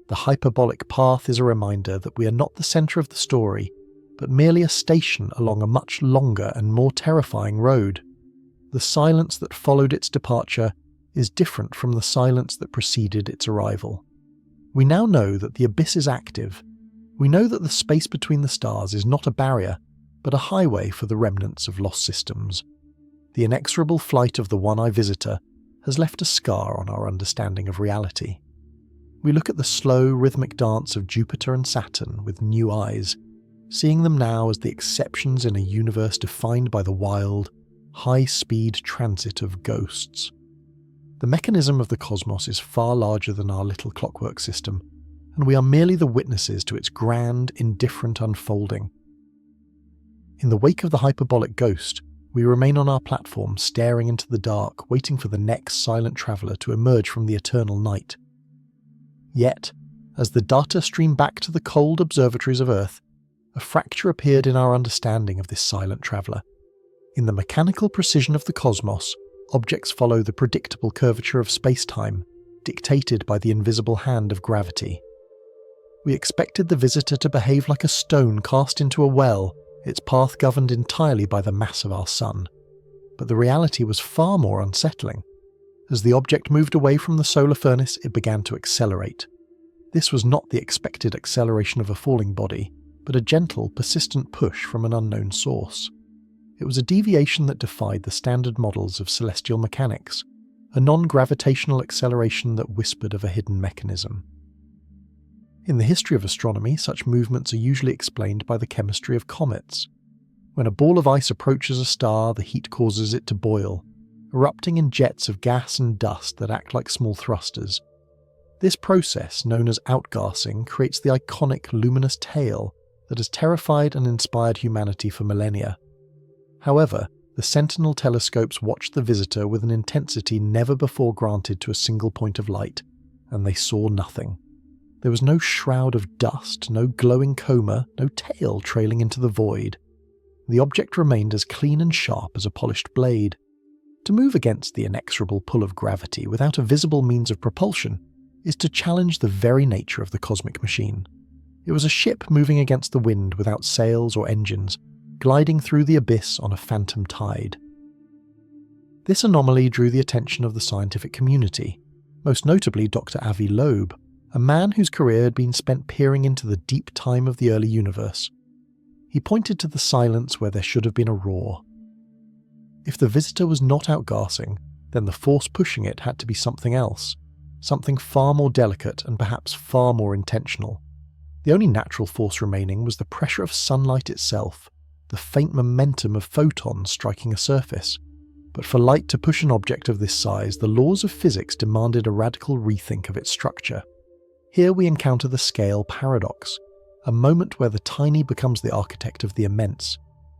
The hyperbolic path is a reminder that we are not the center of the story, but merely a station along a much longer and more terrifying road. The silence that followed its departure is different from the silence that preceded its arrival. We now know that the abyss is active. We know that the space between the stars is not a barrier, but a highway for the remnants of lost systems. The inexorable flight of the one-eye visitor has left a scar on our understanding of reality. We look at the slow, rhythmic dance of Jupiter and Saturn with new eyes, seeing them now as the exceptions in a universe defined by the wild, high-speed transit of ghosts. The mechanism of the cosmos is far larger than our little clockwork system, and we are merely the witnesses to its grand, indifferent unfolding. In the wake of the hyperbolic ghost, we remain on our platform staring into the dark, waiting for the next silent traveller to emerge from the eternal night. Yet, as the data stream back to the cold observatories of Earth, a fracture appeared in our understanding of this silent traveller. In the mechanical precision of the cosmos, objects follow the predictable curvature of space-time, dictated by the invisible hand of gravity. We expected the visitor to behave like a stone cast into a well, its path governed entirely by the mass of our sun. But the reality was far more unsettling. As the object moved away from the solar furnace, it began to accelerate. This was not the expected acceleration of a falling body, but a gentle, persistent push from an unknown source. It was a deviation that defied the standard models of celestial mechanics, a non-gravitational acceleration that whispered of a hidden mechanism. In the history of astronomy, such movements are usually explained by the chemistry of comets. When a ball of ice approaches a star, the heat causes it to boil, erupting in jets of gas and dust that act like small thrusters. This process, known as outgassing, creates the iconic luminous tail that has terrified and inspired humanity for millennia. However, the Sentinel telescopes watched the visitor with an intensity never before granted to a single point of light, and they saw nothing. There was no shroud of dust, no glowing coma, no tail trailing into the void. The object remained as clean and sharp as a polished blade. To move against the inexorable pull of gravity without a visible means of propulsion is to challenge the very nature of the cosmic machine. It was a ship moving against the wind without sails or engines, gliding through the abyss on a phantom tide. This anomaly drew the attention of the scientific community, most notably Dr. Avi Loeb, a man whose career had been spent peering into the deep time of the early universe. He pointed to the silence where there should have been a roar. If the visitor was not outgassing, then the force pushing it had to be something else, something far more delicate and perhaps far more intentional. The only natural force remaining was the pressure of sunlight itself, the faint momentum of photons striking a surface. But for light to push an object of this size, the laws of physics demanded a radical rethink of its structure. Here we encounter the scale paradox, a moment where the tiny becomes the architect of the immense.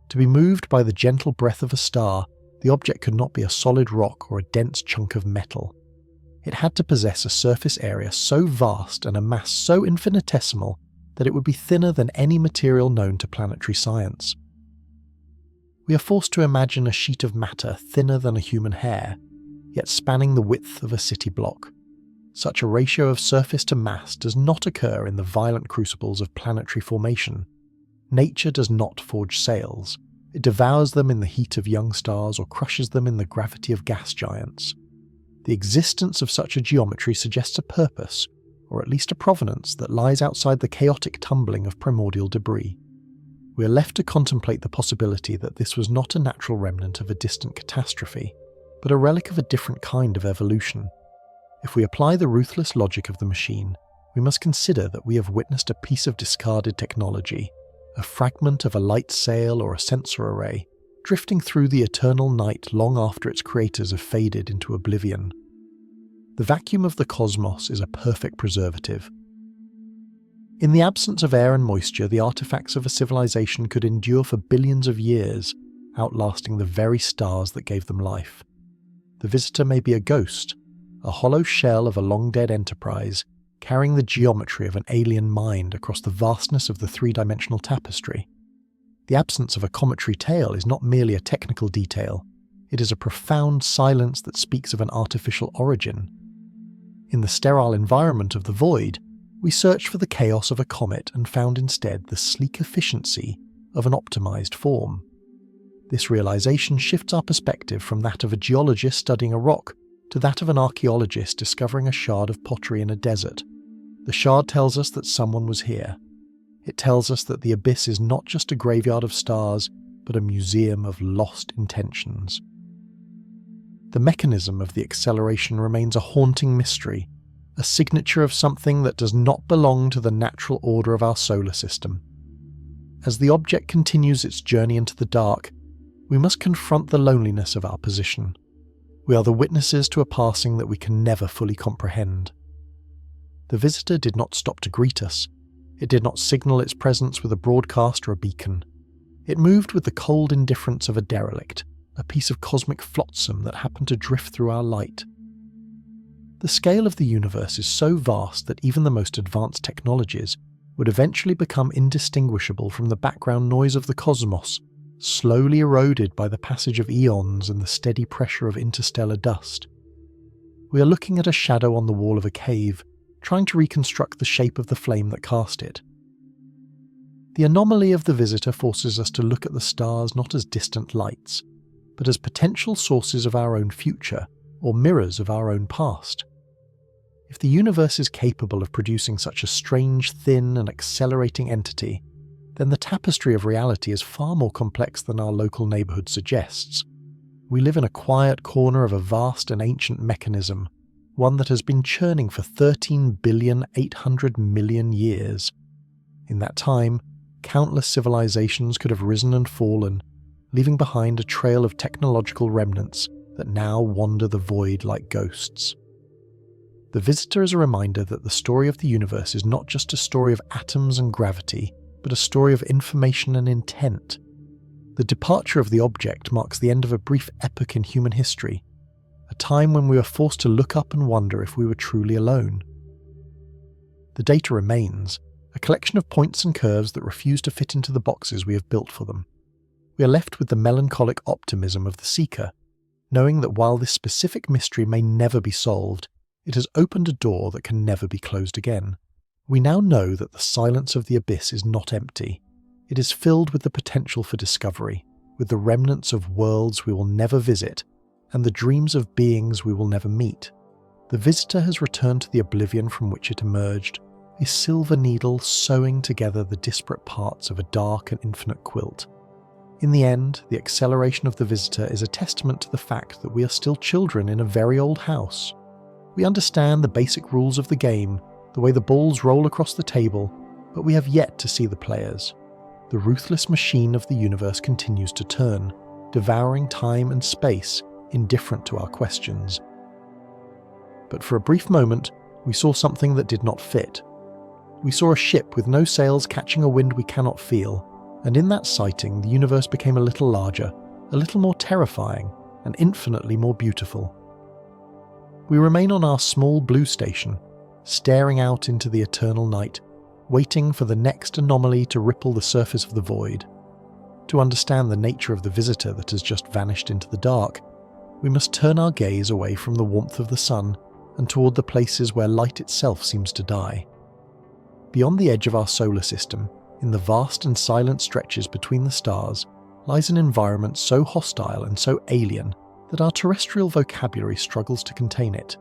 To be moved by the gentle breath of a star, the object could not be a solid rock or a dense chunk of metal. It had to possess a surface area so vast and a mass so infinitesimal that it would be thinner than any material known to planetary science. We are forced to imagine a sheet of matter thinner than a human hair, yet spanning the width of a city block. Such a ratio of surface to mass does not occur in the violent crucibles of planetary formation. Nature does not forge sails. It devours them in the heat of young stars or crushes them in the gravity of gas giants. The existence of such a geometry suggests a purpose, or at least a provenance, that lies outside the chaotic tumbling of primordial debris. We are left to contemplate the possibility that this was not a natural remnant of a distant catastrophe, but a relic of a different kind of evolution. If we apply the ruthless logic of the machine, we must consider that we have witnessed a piece of discarded technology, a fragment of a light sail or a sensor array, drifting through the eternal night long after its creators have faded into oblivion. The vacuum of the cosmos is a perfect preservative. In the absence of air and moisture, the artifacts of a civilization could endure for billions of years, outlasting the very stars that gave them life. The visitor may be a ghost, a hollow shell of a long-dead enterprise, carrying the geometry of an alien mind across the vastness of the three-dimensional tapestry. The absence of a cometary tail is not merely a technical detail, it is a profound silence that speaks of an artificial origin. In the sterile environment of the void, we searched for the chaos of a comet and found instead the sleek efficiency of an optimized form. This realization shifts our perspective from that of a geologist studying a rock to that of an archaeologist discovering a shard of pottery in a desert. The shard tells us that someone was here. It tells us that the abyss is not just a graveyard of stars, but a museum of lost intentions. The mechanism of the acceleration remains a haunting mystery, a signature of something that does not belong to the natural order of our solar system. As the object continues its journey into the dark, we must confront the loneliness of our position. We are the witnesses to a passing that we can never fully comprehend. The visitor did not stop to greet us. It did not signal its presence with a broadcast or a beacon. It moved with the cold indifference of a derelict, a piece of cosmic flotsam that happened to drift through our light. The scale of the universe is so vast that even the most advanced technologies would eventually become indistinguishable from the background noise of the cosmos, slowly eroded by the passage of eons and the steady pressure of interstellar dust. We are looking at a shadow on the wall of a cave, trying to reconstruct the shape of the flame that cast it. The anomaly of the visitor forces us to look at the stars not as distant lights, but as potential sources of our own future, or mirrors of our own past. If the universe is capable of producing such a strange, thin, and accelerating entity, then the tapestry of reality is far more complex than our local neighbourhood suggests. We live in a quiet corner of a vast and ancient mechanism, one that has been churning for 13,800,000,000 years. In that time, countless civilizations could have risen and fallen, leaving behind a trail of technological remnants that now wander the void like ghosts. The Visitor is a reminder that the story of the universe is not just a story of atoms and gravity, but a story of information and intent. The departure of the object marks the end of a brief epoch in human history, a time when we were forced to look up and wonder if we were truly alone. The data remains, a collection of points and curves that refuse to fit into the boxes we have built for them. We are left with the melancholic optimism of the seeker, knowing that while this specific mystery may never be solved, it has opened a door that can never be closed again. We now know that the silence of the abyss is not empty. It is filled with the potential for discovery, with the remnants of worlds we will never visit, and the dreams of beings we will never meet. The Visitor has returned to the oblivion from which it emerged, a silver needle sewing together the disparate parts of a dark and infinite quilt. In the end, the acceleration of the Visitor is a testament to the fact that we are still children in a very old house. We understand the basic rules of the game, the way the balls roll across the table, but we have yet to see the players. The ruthless machine of the universe continues to turn, devouring time and space, indifferent to our questions. But for a brief moment, we saw something that did not fit. We saw a ship with no sails catching a wind we cannot feel, and in that sighting the universe became a little larger, a little more terrifying, and infinitely more beautiful. We remain on our small blue station, staring out into the eternal night, waiting for the next anomaly to ripple the surface of the void. To understand the nature of the Visitor that has just vanished into the dark, we must turn our gaze away from the warmth of the sun and toward the places where light itself seems to die. Beyond the edge of our solar system, in the vast and silent stretches between the stars, lies an environment so hostile and so alien that our terrestrial vocabulary struggles to contain it.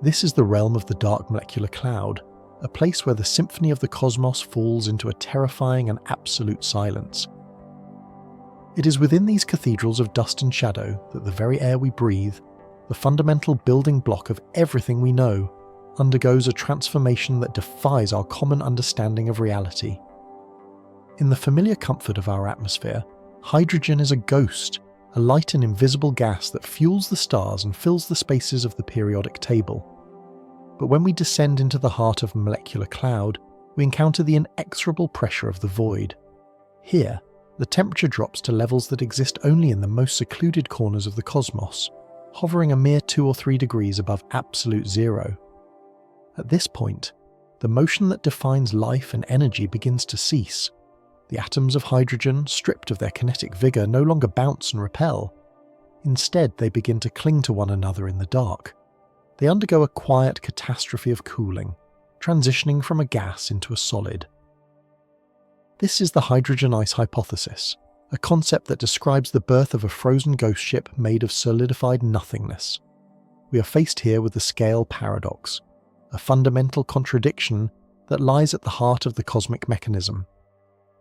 This is the realm of the dark molecular cloud, a place where the symphony of the cosmos falls into a terrifying and absolute silence. It is within these cathedrals of dust and shadow that the very air we breathe, the fundamental building block of everything we know, undergoes a transformation that defies our common understanding of reality. In the familiar comfort of our atmosphere, hydrogen is a ghost, a light and invisible gas that fuels the stars and fills the spaces of the periodic table. But when we descend into the heart of a molecular cloud, we encounter the inexorable pressure of the void. Here, the temperature drops to levels that exist only in the most secluded corners of the cosmos, hovering a mere 2 or 3 degrees above absolute zero. At this point, the motion that defines life and energy begins to cease. The atoms of hydrogen, stripped of their kinetic vigour, no longer bounce and repel. Instead, they begin to cling to one another in the dark. They undergo a quiet catastrophe of cooling, transitioning from a gas into a solid. This is the hydrogen ice hypothesis, a concept that describes the birth of a frozen ghost ship made of solidified nothingness. We are faced here with the scale paradox, a fundamental contradiction that lies at the heart of the cosmic mechanism.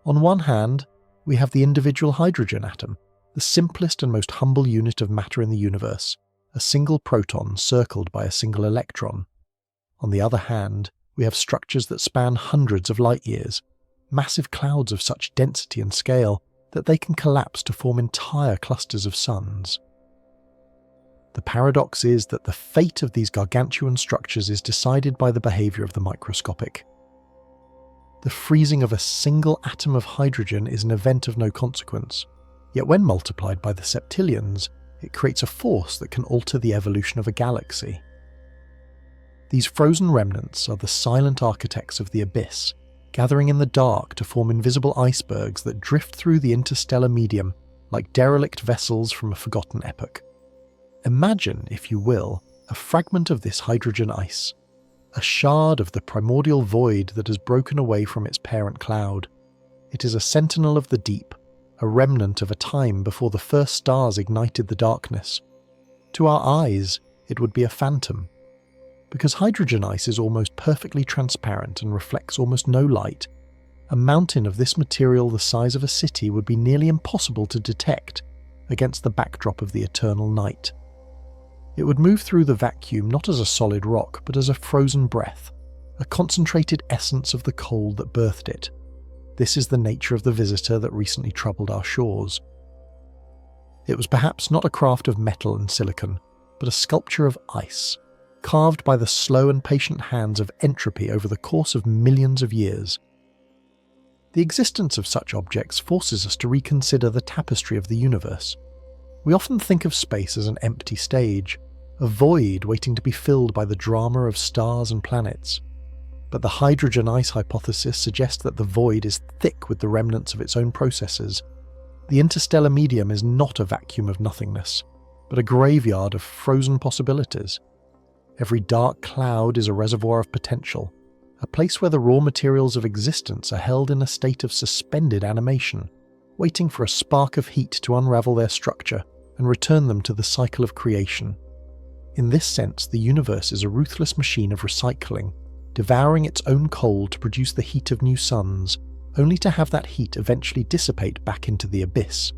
On one hand, we have the individual hydrogen atom, the simplest and most humble unit of matter in the universe, a single proton circled by a single electron. On the other hand, we have structures that span hundreds of light years, massive clouds of such density and scale that they can collapse to form entire clusters of suns. The paradox is that the fate of these gargantuan structures is decided by the behaviour of the microscopic. The freezing of a single atom of hydrogen is an event of no consequence, yet when multiplied by the septillions, it creates a force that can alter the evolution of a galaxy. These frozen remnants are the silent architects of the abyss, gathering in the dark to form invisible icebergs that drift through the interstellar medium like derelict vessels from a forgotten epoch. Imagine, if you will, a fragment of this hydrogen ice, a shard of the primordial void that has broken away from its parent cloud. It is a sentinel of the deep, a remnant of a time before the first stars ignited the darkness. To our eyes, it would be a phantom. Because hydrogen ice is almost perfectly transparent and reflects almost no light, a mountain of this material the size of a city would be nearly impossible to detect against the backdrop of the eternal night. It would move through the vacuum not as a solid rock, but as a frozen breath, a concentrated essence of the cold that birthed it. This is the nature of the visitor that recently troubled our shores. It was perhaps not a craft of metal and silicon, but a sculpture of ice, carved by the slow and patient hands of entropy over the course of millions of years. The existence of such objects forces us to reconsider the tapestry of the universe. We often think of space as an empty stage, a void waiting to be filled by the drama of stars and planets. But the hydrogen ice hypothesis suggests that the void is thick with the remnants of its own processes. The interstellar medium is not a vacuum of nothingness, but a graveyard of frozen possibilities. Every dark cloud is a reservoir of potential, a place where the raw materials of existence are held in a state of suspended animation, waiting for a spark of heat to unravel their structure and return them to the cycle of creation. In this sense, the universe is a ruthless machine of recycling, devouring its own coal to produce the heat of new suns, only to have that heat eventually dissipate back into the abyss.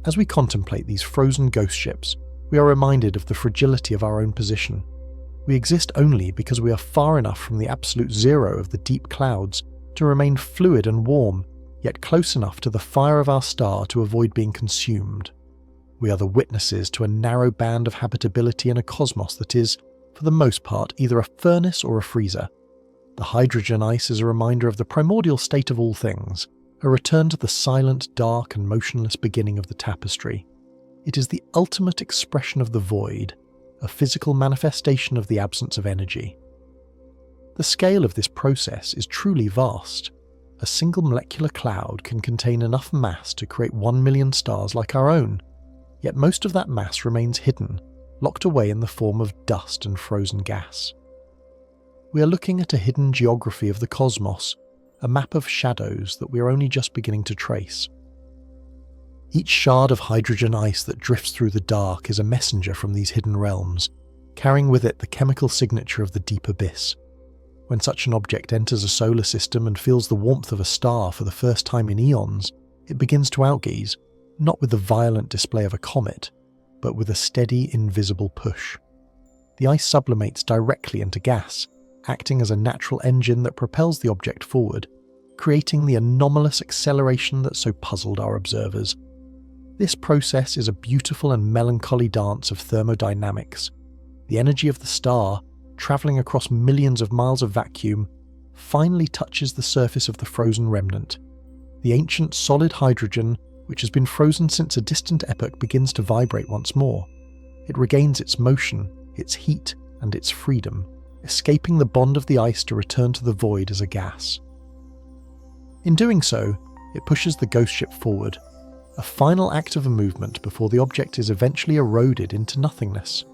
As we contemplate these frozen ghost ships, we are reminded of the fragility of our own position. We exist only because we are far enough from the absolute zero of the deep clouds to remain fluid and warm, yet close enough to the fire of our star to avoid being consumed. We are the witnesses to a narrow band of habitability in a cosmos that is, for the most part, either a furnace or a freezer. The hydrogen ice is a reminder of the primordial state of all things, a return to the silent, dark and motionless beginning of the tapestry. It is the ultimate expression of the void, a physical manifestation of the absence of energy. The scale of this process is truly vast. A single molecular cloud can contain enough mass to create 1 million stars like our own, yet most of that mass remains hidden, locked away in the form of dust and frozen gas. We are looking at a hidden geography of the cosmos, a map of shadows that we are only just beginning to trace. Each shard of hydrogen ice that drifts through the dark is a messenger from these hidden realms, carrying with it the chemical signature of the deep abyss. When such an object enters a solar system and feels the warmth of a star for the first time in eons, it begins to outgaze, not with the violent display of a comet, but with a steady, invisible push. The ice sublimates directly into gas, acting as a natural engine that propels the object forward, creating the anomalous acceleration that so puzzled our observers. This process is a beautiful and melancholy dance of thermodynamics. The energy of the star, travelling across millions of miles of vacuum, finally touches the surface of the frozen remnant. The ancient solid hydrogen, which has been frozen since a distant epoch, begins to vibrate once more. It regains its motion, its heat, and its freedom, escaping the bond of the ice to return to the void as a gas. In doing so, it pushes the ghost ship forward, a final act of a movement before the object is eventually eroded into nothingness.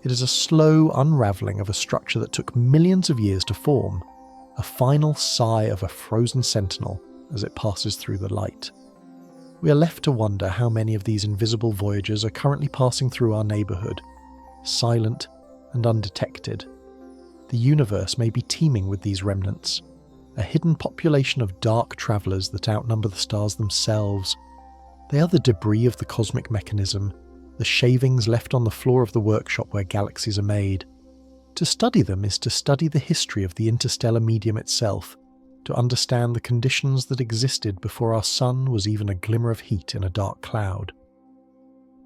It is a slow unravelling of a structure that took millions of years to form, a final sigh of a frozen sentinel as it passes through the light. We are left to wonder how many of these invisible voyagers are currently passing through our neighbourhood, silent and undetected. The universe may be teeming with these remnants, a hidden population of dark travellers that outnumber the stars themselves. They are the debris of the cosmic mechanism, the shavings left on the floor of the workshop where galaxies are made. To study them is to study the history of the interstellar medium itself, to understand the conditions that existed before our sun was even a glimmer of heat in a dark cloud.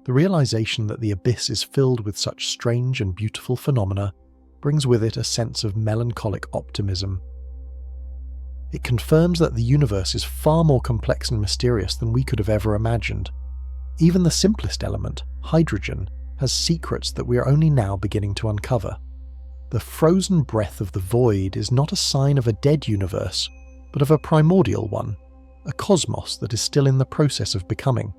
The realization that the abyss is filled with such strange and beautiful phenomena brings with it a sense of melancholic optimism. It confirms that the universe is far more complex and mysterious than we could have ever imagined. Even the simplest element, hydrogen, has secrets that we are only now beginning to uncover. The frozen breath of the void is not a sign of a dead universe, but of a primordial one, a cosmos that is still in the process of becoming.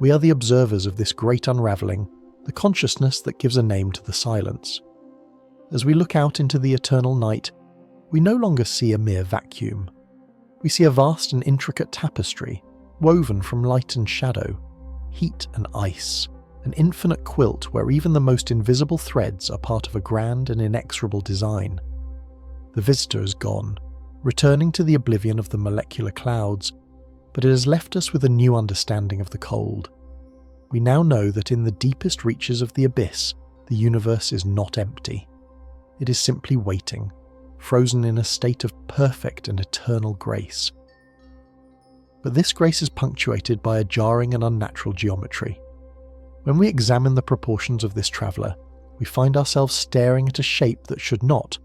We are the observers of this great unravelling, the consciousness that gives a name to the silence. As we look out into the eternal night, we no longer see a mere vacuum. We see a vast and intricate tapestry, woven from light and shadow, heat and ice, an infinite quilt where even the most invisible threads are part of a grand and inexorable design. The visitor is gone, returning to the oblivion of the molecular clouds, but it has left us with a new understanding of the cold. We now know that in the deepest reaches of the abyss, the universe is not empty. It is simply waiting, frozen in a state of perfect and eternal grace. But this grace is punctuated by a jarring and unnatural geometry. When we examine the proportions of this traveller, we find ourselves staring at a shape that should not,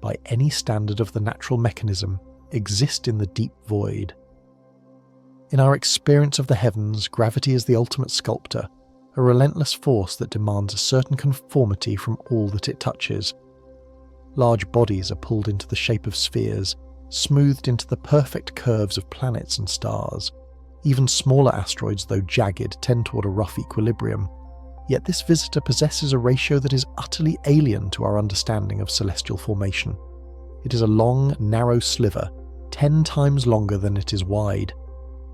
by any standard of the natural mechanism, exist in the deep void. In our experience of the heavens, gravity is the ultimate sculptor, a relentless force that demands a certain conformity from all that it touches. Large bodies are pulled into the shape of spheres, smoothed into the perfect curves of planets and stars. Even smaller asteroids, though jagged, tend toward a rough equilibrium. Yet this visitor possesses a ratio that is utterly alien to our understanding of celestial formation. It is a long, narrow sliver, 10 times longer than it is wide.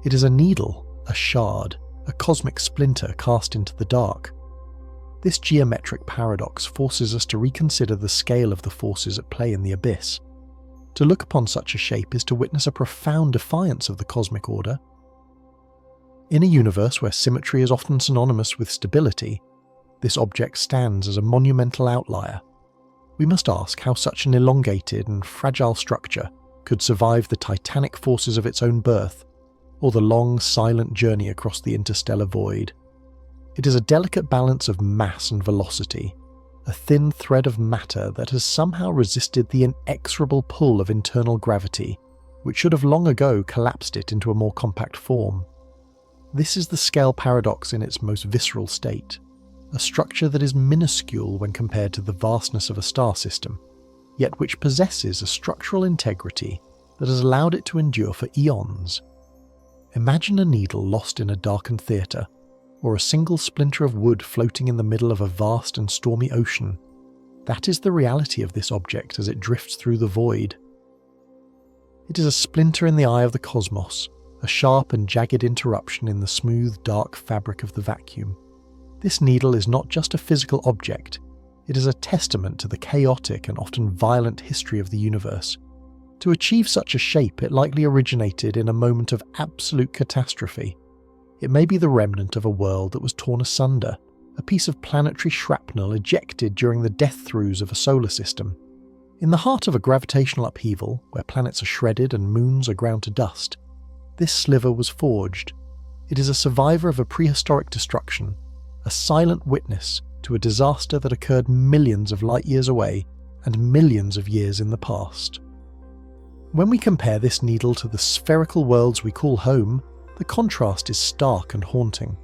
It is a needle, a shard, a cosmic splinter cast into the dark. This geometric paradox forces us to reconsider the scale of the forces at play in the abyss. To look upon such a shape is to witness a profound defiance of the cosmic order. In a universe where symmetry is often synonymous with stability, this object stands as a monumental outlier. We must ask how such an elongated and fragile structure could survive the titanic forces of its own birth, or the long, silent journey across the interstellar void. It is a delicate balance of mass and velocity, a thin thread of matter that has somehow resisted the inexorable pull of internal gravity, which should have long ago collapsed it into a more compact form. This is the scale paradox in its most visceral state, a structure that is minuscule when compared to the vastness of a star system, yet which possesses a structural integrity that has allowed it to endure for eons. Imagine a needle lost in a darkened theatre, or a single splinter of wood floating in the middle of a vast and stormy ocean. That is the reality of this object as it drifts through the void. It is a splinter in the eye of the cosmos, a sharp and jagged interruption in the smooth, dark fabric of the vacuum. This needle is not just a physical object, it is a testament to the chaotic and often violent history of the universe. To achieve such a shape, it likely originated in a moment of absolute catastrophe. It may be the remnant of a world that was torn asunder, a piece of planetary shrapnel ejected during the death-throes of a solar system. In the heart of a gravitational upheaval, where planets are shredded and moons are ground to dust, this sliver was forged. It is a survivor of a prehistoric destruction, a silent witness to a disaster that occurred millions of light years away and millions of years in the past. When we compare this needle to the spherical worlds we call home, the contrast is stark and haunting.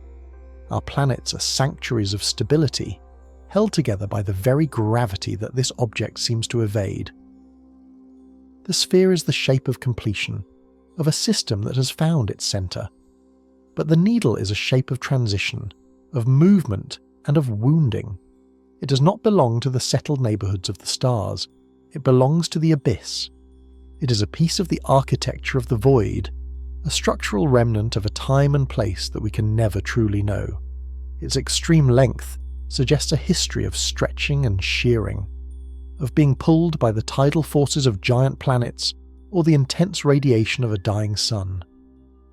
Our planets are sanctuaries of stability, held together by the very gravity that this object seems to evade. The sphere is the shape of completion, of a system that has found its centre. But the needle is a shape of transition, of movement, and of wounding. It does not belong to the settled neighbourhoods of the stars. It belongs to the abyss. It is a piece of the architecture of the void, a structural remnant of a time and place that we can never truly know. Its extreme length suggests a history of stretching and shearing, of being pulled by the tidal forces of giant planets or the intense radiation of a dying sun.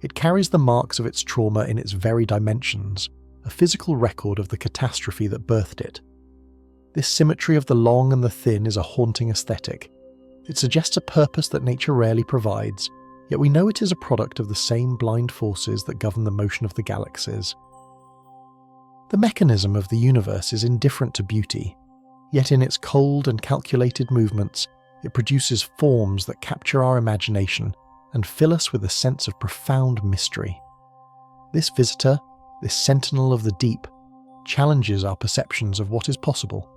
It carries the marks of its trauma in its very dimensions, a physical record of the catastrophe that birthed it. This symmetry of the long and the thin is a haunting aesthetic. It suggests a purpose that nature rarely provides, yet we know it is a product of the same blind forces that govern the motion of the galaxies. The mechanism of the universe is indifferent to beauty, yet in its cold and calculated movements, it produces forms that capture our imagination and fill us with a sense of profound mystery. This visitor, this sentinel of the deep, challenges our perceptions of what is possible.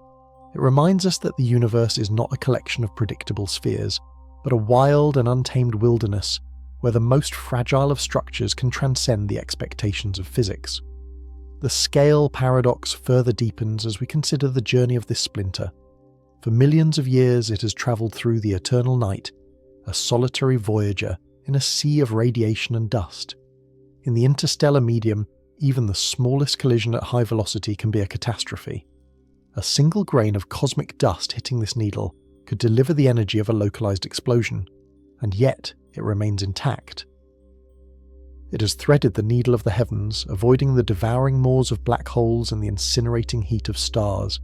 It reminds us that the universe is not a collection of predictable spheres, but a wild and untamed wilderness where the most fragile of structures can transcend the expectations of physics. The scale paradox further deepens as we consider the journey of this splinter. For millions of years it has travelled through the eternal night, a solitary voyager in a sea of radiation and dust. In the interstellar medium, even the smallest collision at high velocity can be a catastrophe. A single grain of cosmic dust hitting this needle could deliver the energy of a localized explosion, and yet it remains intact. It has threaded the needle of the heavens, avoiding the devouring maws of black holes and the incinerating heat of stars.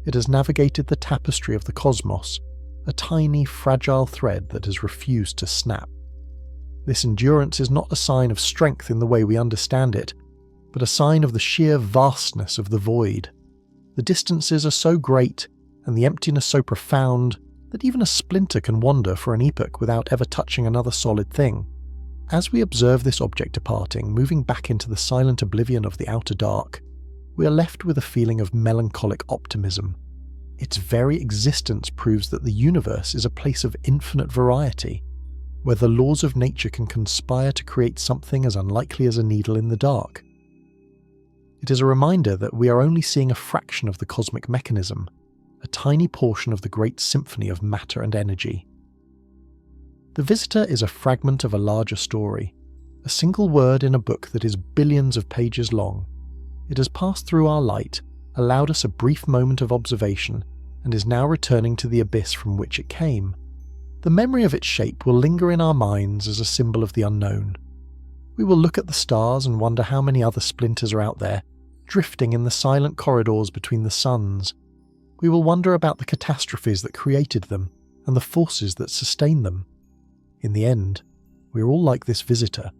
It has navigated the tapestry of the cosmos, a tiny, fragile thread that has refused to snap. This endurance is not a sign of strength in the way we understand it, but a sign of the sheer vastness of the void. The distances are so great, and the emptiness so profound, that even a splinter can wander for an epoch without ever touching another solid thing. As we observe this object departing, moving back into the silent oblivion of the outer dark, we are left with a feeling of melancholic optimism. Its very existence proves that the universe is a place of infinite variety, where the laws of nature can conspire to create something as unlikely as a needle in the dark. It is a reminder that we are only seeing a fraction of the cosmic mechanism, a tiny portion of the great symphony of matter and energy. The visitor is a fragment of a larger story, a single word in a book that is billions of pages long. It has passed through our light, allowed us a brief moment of observation, and is now returning to the abyss from which it came. The memory of its shape will linger in our minds as a symbol of the unknown. We will look at the stars and wonder how many other splinters are out there, drifting in the silent corridors between the suns. We will wonder about the catastrophes that created them and the forces that sustain them. In the end, we are all like this visitor,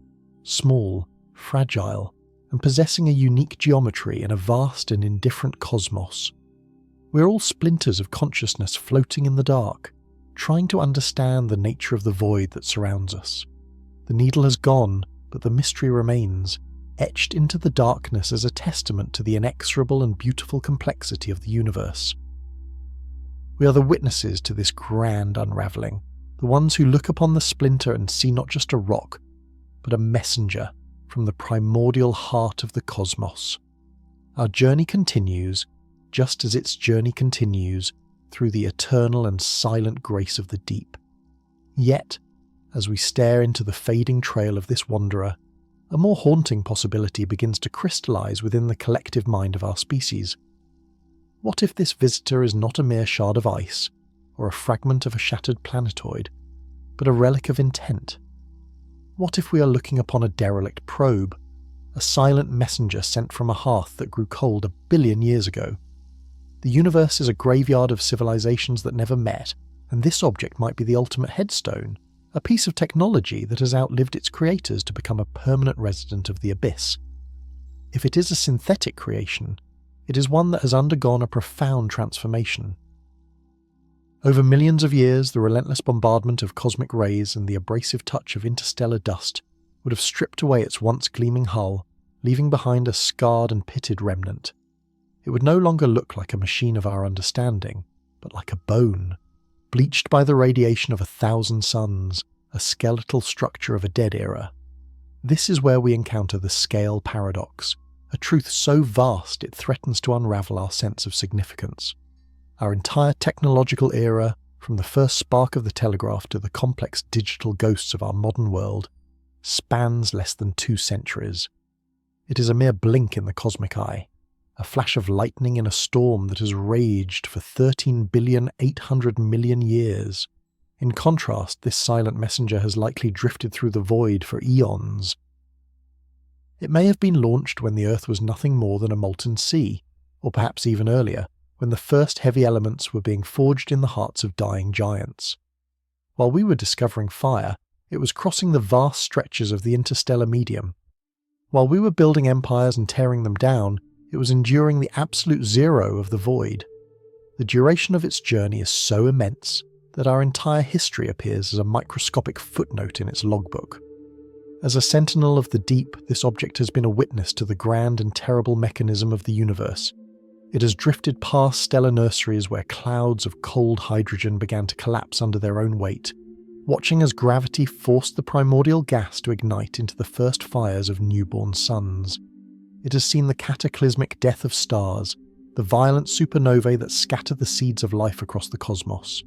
small, fragile, and possessing a unique geometry in a vast and indifferent cosmos. We are all splinters of consciousness floating in the dark, trying to understand the nature of the void that surrounds us. The needle has gone, but the mystery remains, etched into the darkness as a testament to the inexorable and beautiful complexity of the universe. We are the witnesses to this grand unravelling, the ones who look upon the splinter and see not just a rock, but a messenger from the primordial heart of the cosmos. Our journey continues, just as its journey continues, through the eternal and silent grace of the deep. Yet, as we stare into the fading trail of this wanderer, a more haunting possibility begins to crystallize within the collective mind of our species. What if this visitor is not a mere shard of ice, or a fragment of a shattered planetoid, but a relic of intent? What if we are looking upon a derelict probe, a silent messenger sent from a hearth that grew cold 1 billion years ago? The universe is a graveyard of civilizations that never met, and this object might be the ultimate headstone, a piece of technology that has outlived its creators to become a permanent resident of the abyss. If it is a synthetic creation, it is one that has undergone a profound transformation. Over millions of years, the relentless bombardment of cosmic rays and the abrasive touch of interstellar dust would have stripped away its once gleaming hull, leaving behind a scarred and pitted remnant. It would no longer look like a machine of our understanding, but like a bone, bleached by the radiation of 1,000 suns, a skeletal structure of a dead era. This is where we encounter the scale paradox, a truth so vast it threatens to unravel our sense of significance. Our entire technological era, from the first spark of the telegraph to the complex digital ghosts of our modern world, spans less than 2 centuries. It is a mere blink in the cosmic eye, a flash of lightning in a storm that has raged for 13,800,000,000 years. In contrast, this silent messenger has likely drifted through the void for eons. It may have been launched when the Earth was nothing more than a molten sea, or perhaps even earlier, when the first heavy elements were being forged in the hearts of dying giants. While we were discovering fire, it was crossing the vast stretches of the interstellar medium. While we were building empires and tearing them down, it was enduring the absolute zero of the void. The duration of its journey is so immense that our entire history appears as a microscopic footnote in its logbook. As a sentinel of the deep, this object has been a witness to the grand and terrible mechanism of the universe. It has drifted past stellar nurseries where clouds of cold hydrogen began to collapse under their own weight, watching as gravity forced the primordial gas to ignite into the first fires of newborn suns. It has seen the cataclysmic death of stars, the violent supernovae that scatter the seeds of life across the cosmos.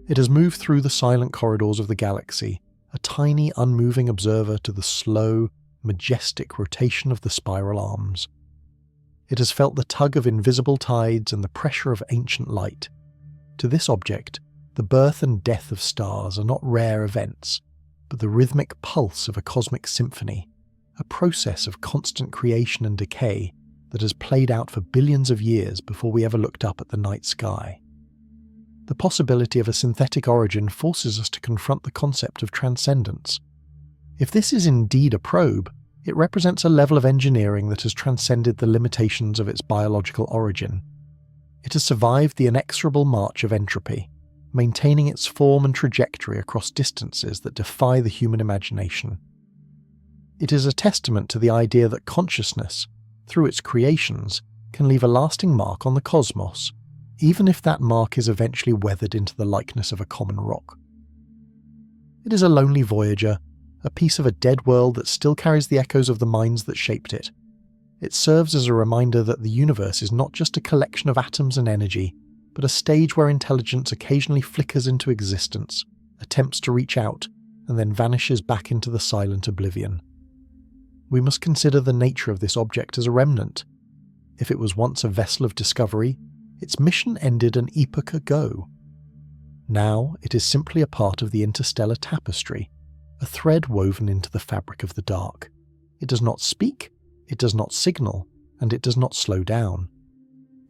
It has moved through the silent corridors of the galaxy, a tiny, unmoving observer to the slow, majestic rotation of the spiral arms. It has felt the tug of invisible tides and the pressure of ancient light. To this object, the birth and death of stars are not rare events, but the rhythmic pulse of a cosmic symphony, a process of constant creation and decay that has played out for billions of years before we ever looked up at the night sky. The possibility of a synthetic origin forces us to confront the concept of transcendence. If this is indeed a probe, it represents a level of engineering that has transcended the limitations of its biological origin. It has survived the inexorable march of entropy, maintaining its form and trajectory across distances that defy the human imagination. It is a testament to the idea that consciousness, through its creations, can leave a lasting mark on the cosmos, even if that mark is eventually weathered into the likeness of a common rock. It is a lonely voyager, a piece of a dead world that still carries the echoes of the minds that shaped it. It serves as a reminder that the universe is not just a collection of atoms and energy, but a stage where intelligence occasionally flickers into existence, attempts to reach out, and then vanishes back into the silent oblivion. We must consider the nature of this object as a remnant. If it was once a vessel of discovery, its mission ended an epoch ago. Now it is simply a part of the interstellar tapestry, a thread woven into the fabric of the dark. It does not speak, it does not signal, and it does not slow down.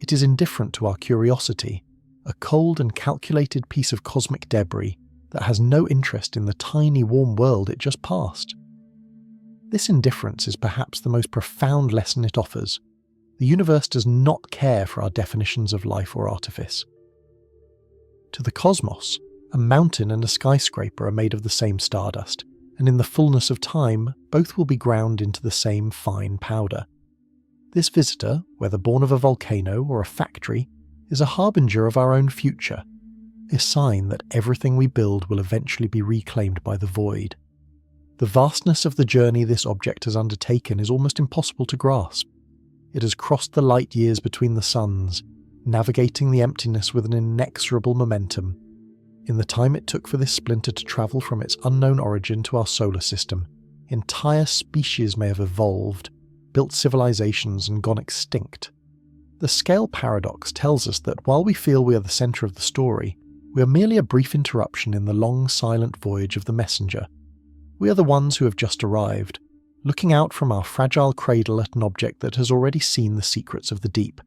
It is indifferent to our curiosity, a cold and calculated piece of cosmic debris that has no interest in the tiny warm world it just passed. This indifference is perhaps the most profound lesson it offers. The universe does not care for our definitions of life or artifice. To the cosmos, a mountain and a skyscraper are made of the same stardust, and in the fullness of time, both will be ground into the same fine powder. This visitor, whether born of a volcano or a factory, is a harbinger of our own future, a sign that everything we build will eventually be reclaimed by the void. The vastness of the journey this object has undertaken is almost impossible to grasp. It has crossed the light years between the suns, navigating the emptiness with an inexorable momentum. In the time it took for this splinter to travel from its unknown origin to our solar system, entire species may have evolved, built civilizations, and gone extinct. The scale paradox tells us that while we feel we are the center of the story, we are merely a brief interruption in the long silent voyage of the messenger. We are the ones who have just arrived, looking out from our fragile cradle at an object that has already seen the secrets of the deep.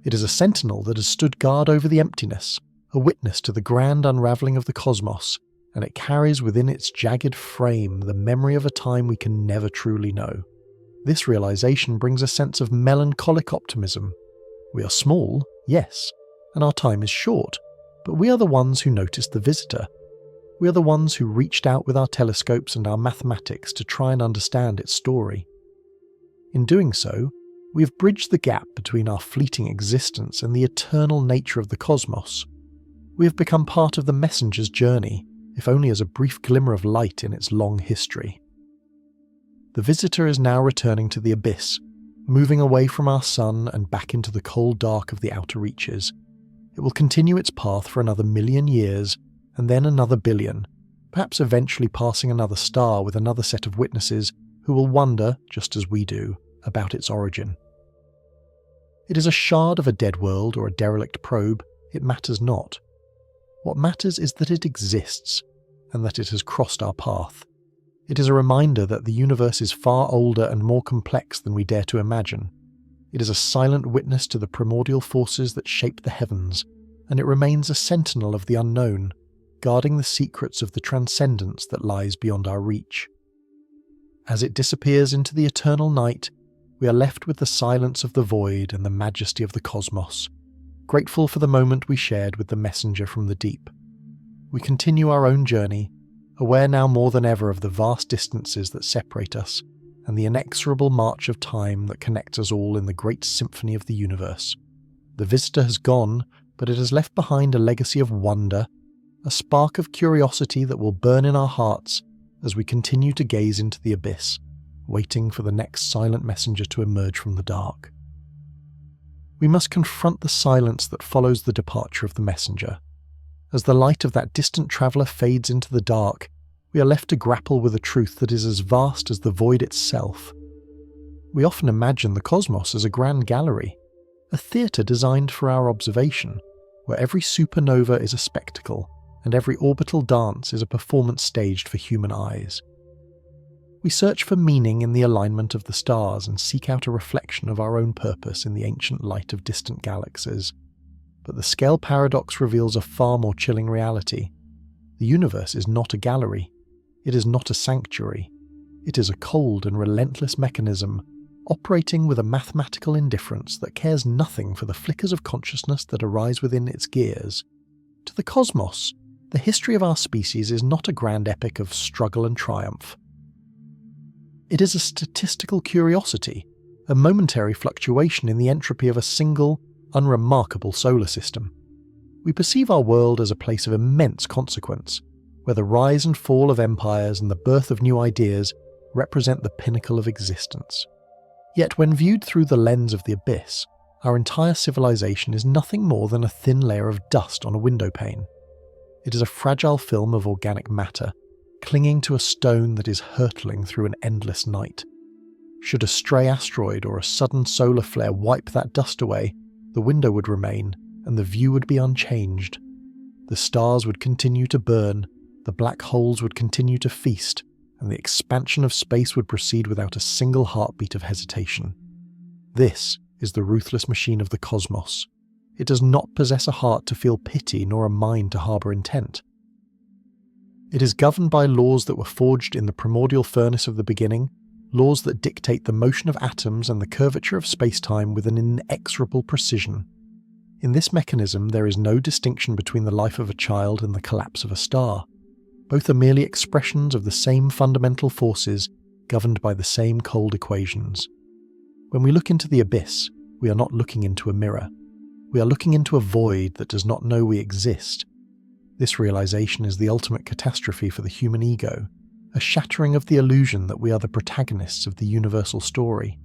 It is a sentinel that has stood guard over the emptiness, a witness to the grand unravelling of the cosmos, and it carries within its jagged frame the memory of a time we can never truly know. This realization brings a sense of melancholic optimism. We are small, yes, and our time is short, but we are the ones who noticed the visitor. We are the ones who reached out with our telescopes and our mathematics to try and understand its story. In doing so, we have bridged the gap between our fleeting existence and the eternal nature of the cosmos. We have become part of the messenger's journey, if only as a brief glimmer of light in its long history. The visitor is now returning to the abyss, moving away from our sun and back into the cold dark of the outer reaches. It will continue its path for another 1,000,000 years, and then another 1,000,000,000, perhaps eventually passing another star with another set of witnesses who will wonder, just as we do, about its origin. It is a shard of a dead world or a derelict probe, it matters not. What matters is that it exists, and that it has crossed our path. It is a reminder that the universe is far older and more complex than we dare to imagine. It is a silent witness to the primordial forces that shaped the heavens, and it remains a sentinel of the unknown, guarding the secrets of the transcendence that lies beyond our reach. As it disappears into the eternal night, we are left with the silence of the void and the majesty of the cosmos, grateful for the moment we shared with the messenger from the deep. We continue our own journey, aware now more than ever of the vast distances that separate us, and the inexorable march of time that connects us all in the great symphony of the universe. The visitor has gone, but it has left behind a legacy of wonder, a spark of curiosity that will burn in our hearts as we continue to gaze into the abyss, waiting for the next silent messenger to emerge from the dark. We must confront the silence that follows the departure of the messenger. As the light of that distant traveller fades into the dark, we are left to grapple with a truth that is as vast as the void itself. We often imagine the cosmos as a grand gallery, a theatre designed for our observation, where every supernova is a spectacle and every orbital dance is a performance staged for human eyes. We search for meaning in the alignment of the stars and seek out a reflection of our own purpose in the ancient light of distant galaxies. But the scale paradox reveals a far more chilling reality. The universe is not a gallery. It is not a sanctuary. It is a cold and relentless mechanism, operating with a mathematical indifference that cares nothing for the flickers of consciousness that arise within its gears. To the cosmos, the history of our species is not a grand epic of struggle and triumph. It is a statistical curiosity, a momentary fluctuation in the entropy of a single, unremarkable solar system. We perceive our world as a place of immense consequence, where the rise and fall of empires and the birth of new ideas represent the pinnacle of existence. Yet when viewed through the lens of the abyss, our entire civilization is nothing more than a thin layer of dust on a windowpane. It is a fragile film of organic matter, clinging to a stone that is hurtling through an endless night. Should a stray asteroid or a sudden solar flare wipe that dust away, the window would remain, and the view would be unchanged. The stars would continue to burn, the black holes would continue to feast, and the expansion of space would proceed without a single heartbeat of hesitation. This is the ruthless machine of the cosmos. It does not possess a heart to feel pity nor a mind to harbour intent. It is governed by laws that were forged in the primordial furnace of the beginning, laws that dictate the motion of atoms and the curvature of space-time with an inexorable precision. In this mechanism, there is no distinction between the life of a child and the collapse of a star. Both are merely expressions of the same fundamental forces, governed by the same cold equations. When we look into the abyss, we are not looking into a mirror. We are looking into a void that does not know we exist. This realization is the ultimate catastrophe for the human ego, a shattering of the illusion that we are the protagonists of the universal story.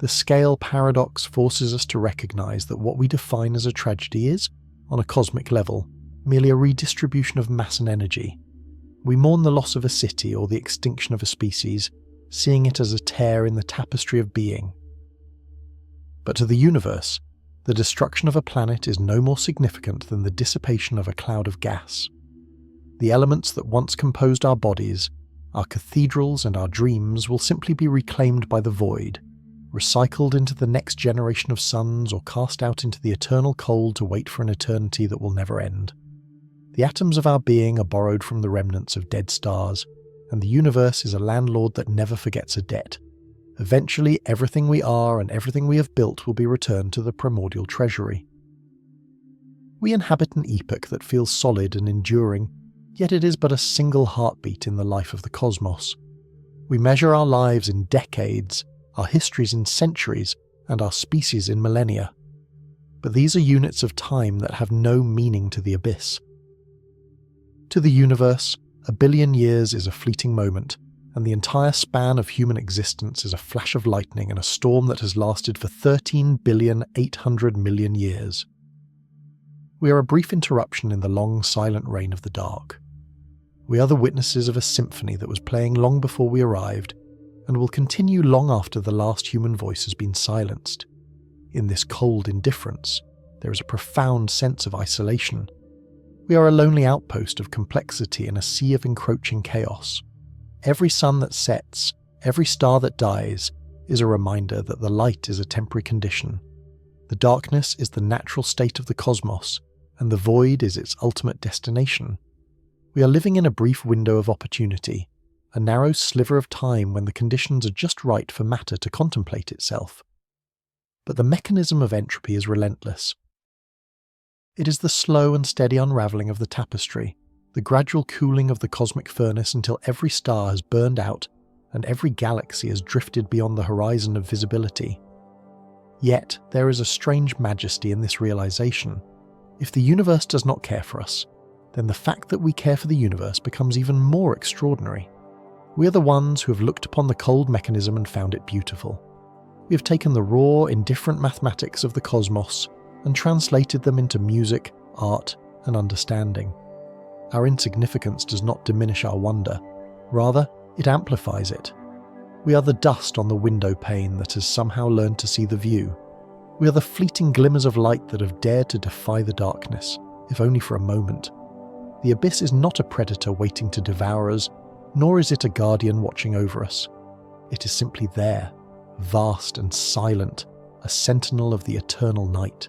The scale paradox forces us to recognize that what we define as a tragedy is, on a cosmic level, merely a redistribution of mass and energy. We mourn the loss of a city or the extinction of a species, seeing it as a tear in the tapestry of being. But to the universe, the destruction of a planet is no more significant than the dissipation of a cloud of gas. The elements that once composed our bodies, our cathedrals and our dreams will simply be reclaimed by the void, recycled into the next generation of suns or cast out into the eternal cold to wait for an eternity that will never end. The atoms of our being are borrowed from the remnants of dead stars, and the universe is a landlord that never forgets a debt. Eventually, everything we are and everything we have built will be returned to the primordial treasury. We inhabit an epoch that feels solid and enduring, yet it is but a single heartbeat in the life of the cosmos. We measure our lives in decades, our histories in centuries, and our species in millennia. But these are units of time that have no meaning to the abyss. To the universe, a billion years is a fleeting moment, and the entire span of human existence is a flash of lightning in a storm that has lasted for 13,800,000,000 years. We are a brief interruption in the long, silent reign of the dark. We are the witnesses of a symphony that was playing long before we arrived, and will continue long after the last human voice has been silenced. In this cold indifference, there is a profound sense of isolation. We are a lonely outpost of complexity in a sea of encroaching chaos. Every sun that sets, every star that dies, is a reminder that the light is a temporary condition. The darkness is the natural state of the cosmos, and the void is its ultimate destination. We are living in a brief window of opportunity, a narrow sliver of time when the conditions are just right for matter to contemplate itself. But the mechanism of entropy is relentless. It is the slow and steady unravelling of the tapestry, the gradual cooling of the cosmic furnace until every star has burned out and every galaxy has drifted beyond the horizon of visibility. Yet there is a strange majesty in this realization. If the universe does not care for us, then the fact that we care for the universe becomes even more extraordinary. We are the ones who have looked upon the cold mechanism and found it beautiful. We have taken the raw, indifferent mathematics of the cosmos and translated them into music, art, and understanding. Our insignificance does not diminish our wonder. Rather, it amplifies it. We are the dust on the window pane that has somehow learned to see the view. We are the fleeting glimmers of light that have dared to defy the darkness, if only for a moment. The abyss is not a predator waiting to devour us, nor is it a guardian watching over us. It is simply there, vast and silent, a sentinel of the eternal night.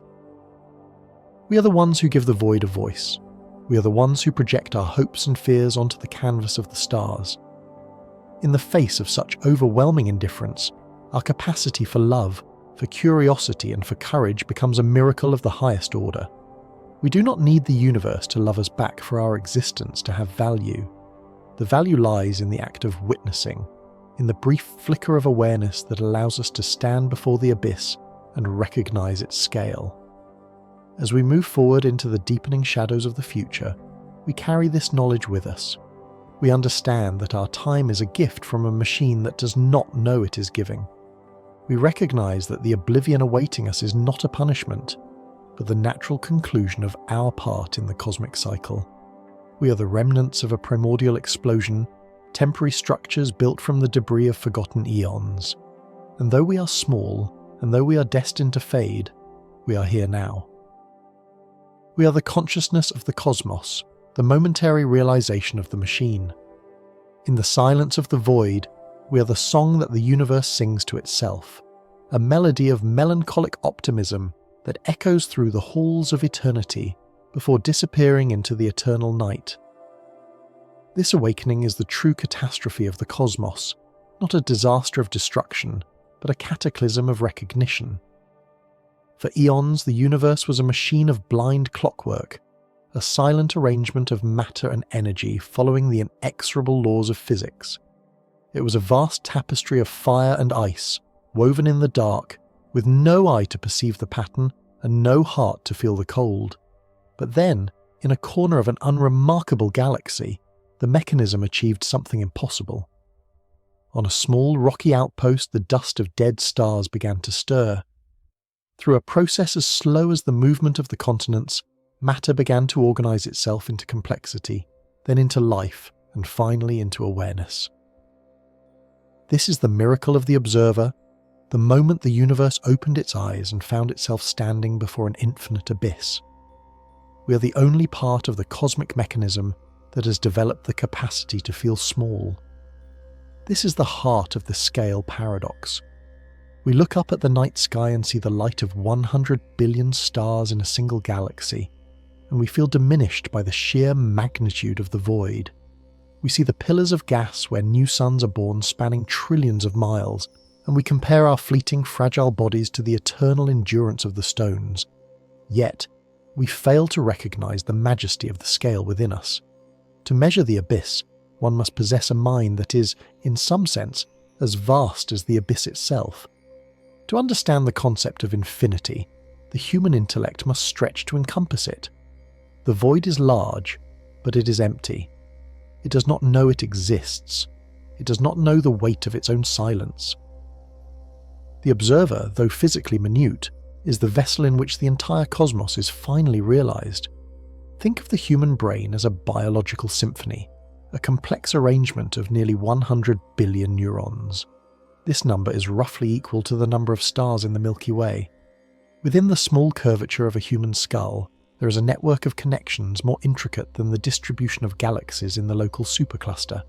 We are the ones who give the void a voice. We are the ones who project our hopes and fears onto the canvas of the stars. In the face of such overwhelming indifference, our capacity for love, for curiosity and for courage becomes a miracle of the highest order. We do not need the universe to love us back for our existence to have value. The value lies in the act of witnessing, in the brief flicker of awareness that allows us to stand before the abyss and recognize its scale. As we move forward into the deepening shadows of the future, we carry this knowledge with us. We understand that our time is a gift from a machine that does not know it is giving. We recognize that the oblivion awaiting us is not a punishment, but the natural conclusion of our part in the cosmic cycle. We are the remnants of a primordial explosion, temporary structures built from the debris of forgotten eons. And though we are small, and though we are destined to fade, we are here now. We are the consciousness of the cosmos, the momentary realization of the machine. In the silence of the void, we are the song that the universe sings to itself, a melody of melancholic optimism that echoes through the halls of eternity before disappearing into the eternal night. This awakening is the true catastrophe of the cosmos, not a disaster of destruction, but a cataclysm of recognition. For eons, the universe was a machine of blind clockwork, a silent arrangement of matter and energy following the inexorable laws of physics. It was a vast tapestry of fire and ice, woven in the dark, with no eye to perceive the pattern and no heart to feel the cold. But then, in a corner of an unremarkable galaxy, the mechanism achieved something impossible. On a small rocky outpost, the dust of dead stars began to stir. Through a process as slow as the movement of the continents, matter began to organize itself into complexity, then into life, and finally into awareness. This is the miracle of the observer, the moment the universe opened its eyes and found itself standing before an infinite abyss. We are the only part of the cosmic mechanism that has developed the capacity to feel small. This is the heart of the scale paradox. We look up at the night sky and see the light of 100 billion stars in a single galaxy, and we feel diminished by the sheer magnitude of the void. We see the pillars of gas where new suns are born spanning trillions of miles, and we compare our fleeting, fragile bodies to the eternal endurance of the stones. Yet, we fail to recognize the majesty of the scale within us. To measure the abyss, one must possess a mind that is, in some sense, as vast as the abyss itself. To understand the concept of infinity, the human intellect must stretch to encompass it. The void is large, but it is empty. It does not know it exists. It does not know the weight of its own silence. The observer, though physically minute, is the vessel in which the entire cosmos is finally realized. Think of the human brain as a biological symphony, a complex arrangement of nearly 100 billion neurons. This number is roughly equal to the number of stars in the Milky Way. Within the small curvature of a human skull, there is a network of connections more intricate than the distribution of galaxies in the local supercluster.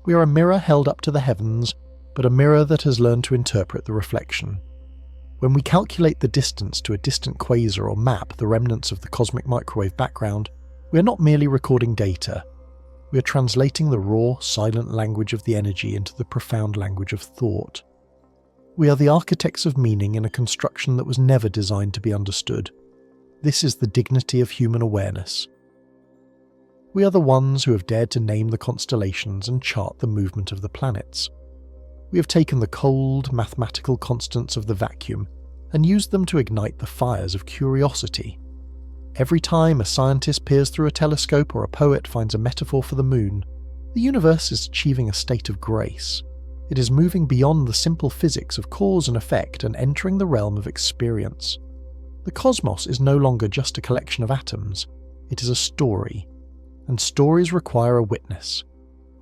We are a mirror held up to the heavens, but a mirror that has learned to interpret the reflection. When we calculate the distance to a distant quasar or map the remnants of the cosmic microwave background, we are not merely recording data. We are translating the raw, silent language of the energy into the profound language of thought. We are the architects of meaning in a construction that was never designed to be understood. This is the dignity of human awareness. We are the ones who have dared to name the constellations and chart the movement of the planets. We have taken the cold, mathematical constants of the vacuum and used them to ignite the fires of curiosity. Every time a scientist peers through a telescope or a poet finds a metaphor for the moon, the universe is achieving a state of grace. It is moving beyond the simple physics of cause and effect and entering the realm of experience. The cosmos is no longer just a collection of atoms. It is a story. and stories require a witness.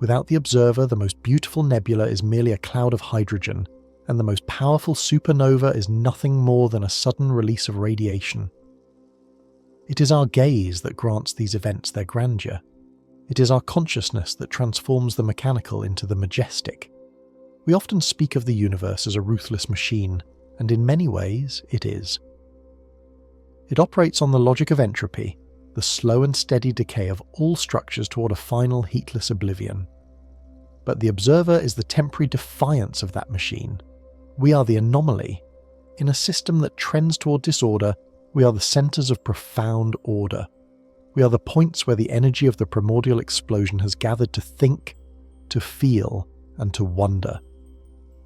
Without the observer, the most beautiful nebula is merely a cloud of hydrogen, and the most powerful supernova is nothing more than a sudden release of radiation. It is our gaze that grants these events their grandeur. It is our consciousness that transforms the mechanical into the majestic. We often speak of the universe as a ruthless machine, and in many ways it is. It operates on the logic of entropy, the slow and steady decay of all structures toward a final heatless oblivion. But the observer is the temporary defiance of that machine. We are the anomaly. In a system that trends toward disorder, we are the centers of profound order. We are the points where the energy of the primordial explosion has gathered to think, to feel, and to wonder.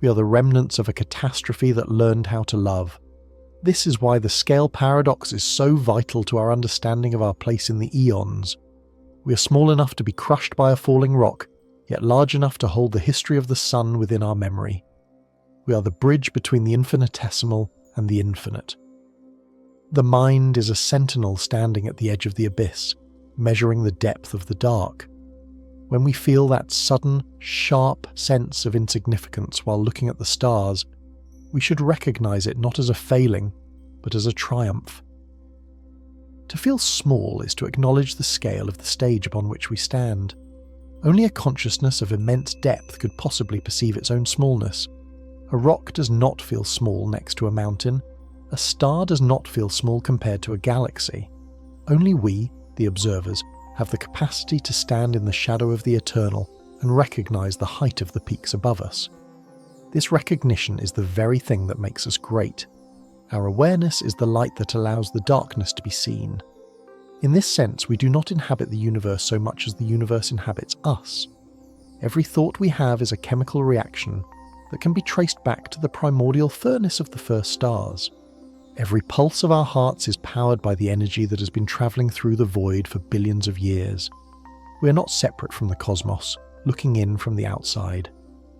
We are the remnants of a catastrophe that learned how to love. This is why the scale paradox is so vital to our understanding of our place in the eons. We are small enough to be crushed by a falling rock, yet large enough to hold the history of the sun within our memory. We are the bridge between the infinitesimal and the infinite. The mind is a sentinel standing at the edge of the abyss, measuring the depth of the dark. When we feel that sudden, sharp sense of insignificance while looking at the stars, we should recognize it not as a failing, but as a triumph. To feel small is to acknowledge the scale of the stage upon which we stand. Only a consciousness of immense depth could possibly perceive its own smallness. A rock does not feel small next to a mountain. A star does not feel small compared to a galaxy. Only we, the observers, have the capacity to stand in the shadow of the eternal and recognize the height of the peaks above us. This recognition is the very thing that makes us great. Our awareness is the light that allows the darkness to be seen. In this sense, we do not inhabit the universe so much as the universe inhabits us. Every thought we have is a chemical reaction that can be traced back to the primordial furnace of the first stars. Every pulse of our hearts is powered by the energy that has been travelling through the void for billions of years. We are not separate from the cosmos, looking in from the outside.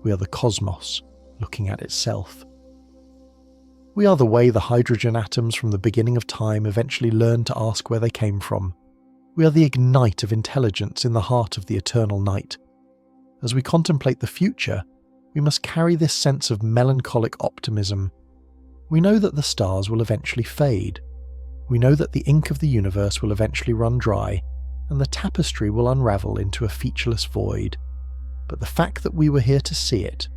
We are the cosmos, looking at itself. We are the way the hydrogen atoms from the beginning of time eventually learned to ask where they came from. We are the ignite of intelligence in the heart of the eternal night. As we contemplate the future, we must carry this sense of melancholic optimism. We know that the stars will eventually fade. We know that the ink of the universe will eventually run dry, and the tapestry will unravel into a featureless void. But the fact that we were here to see it,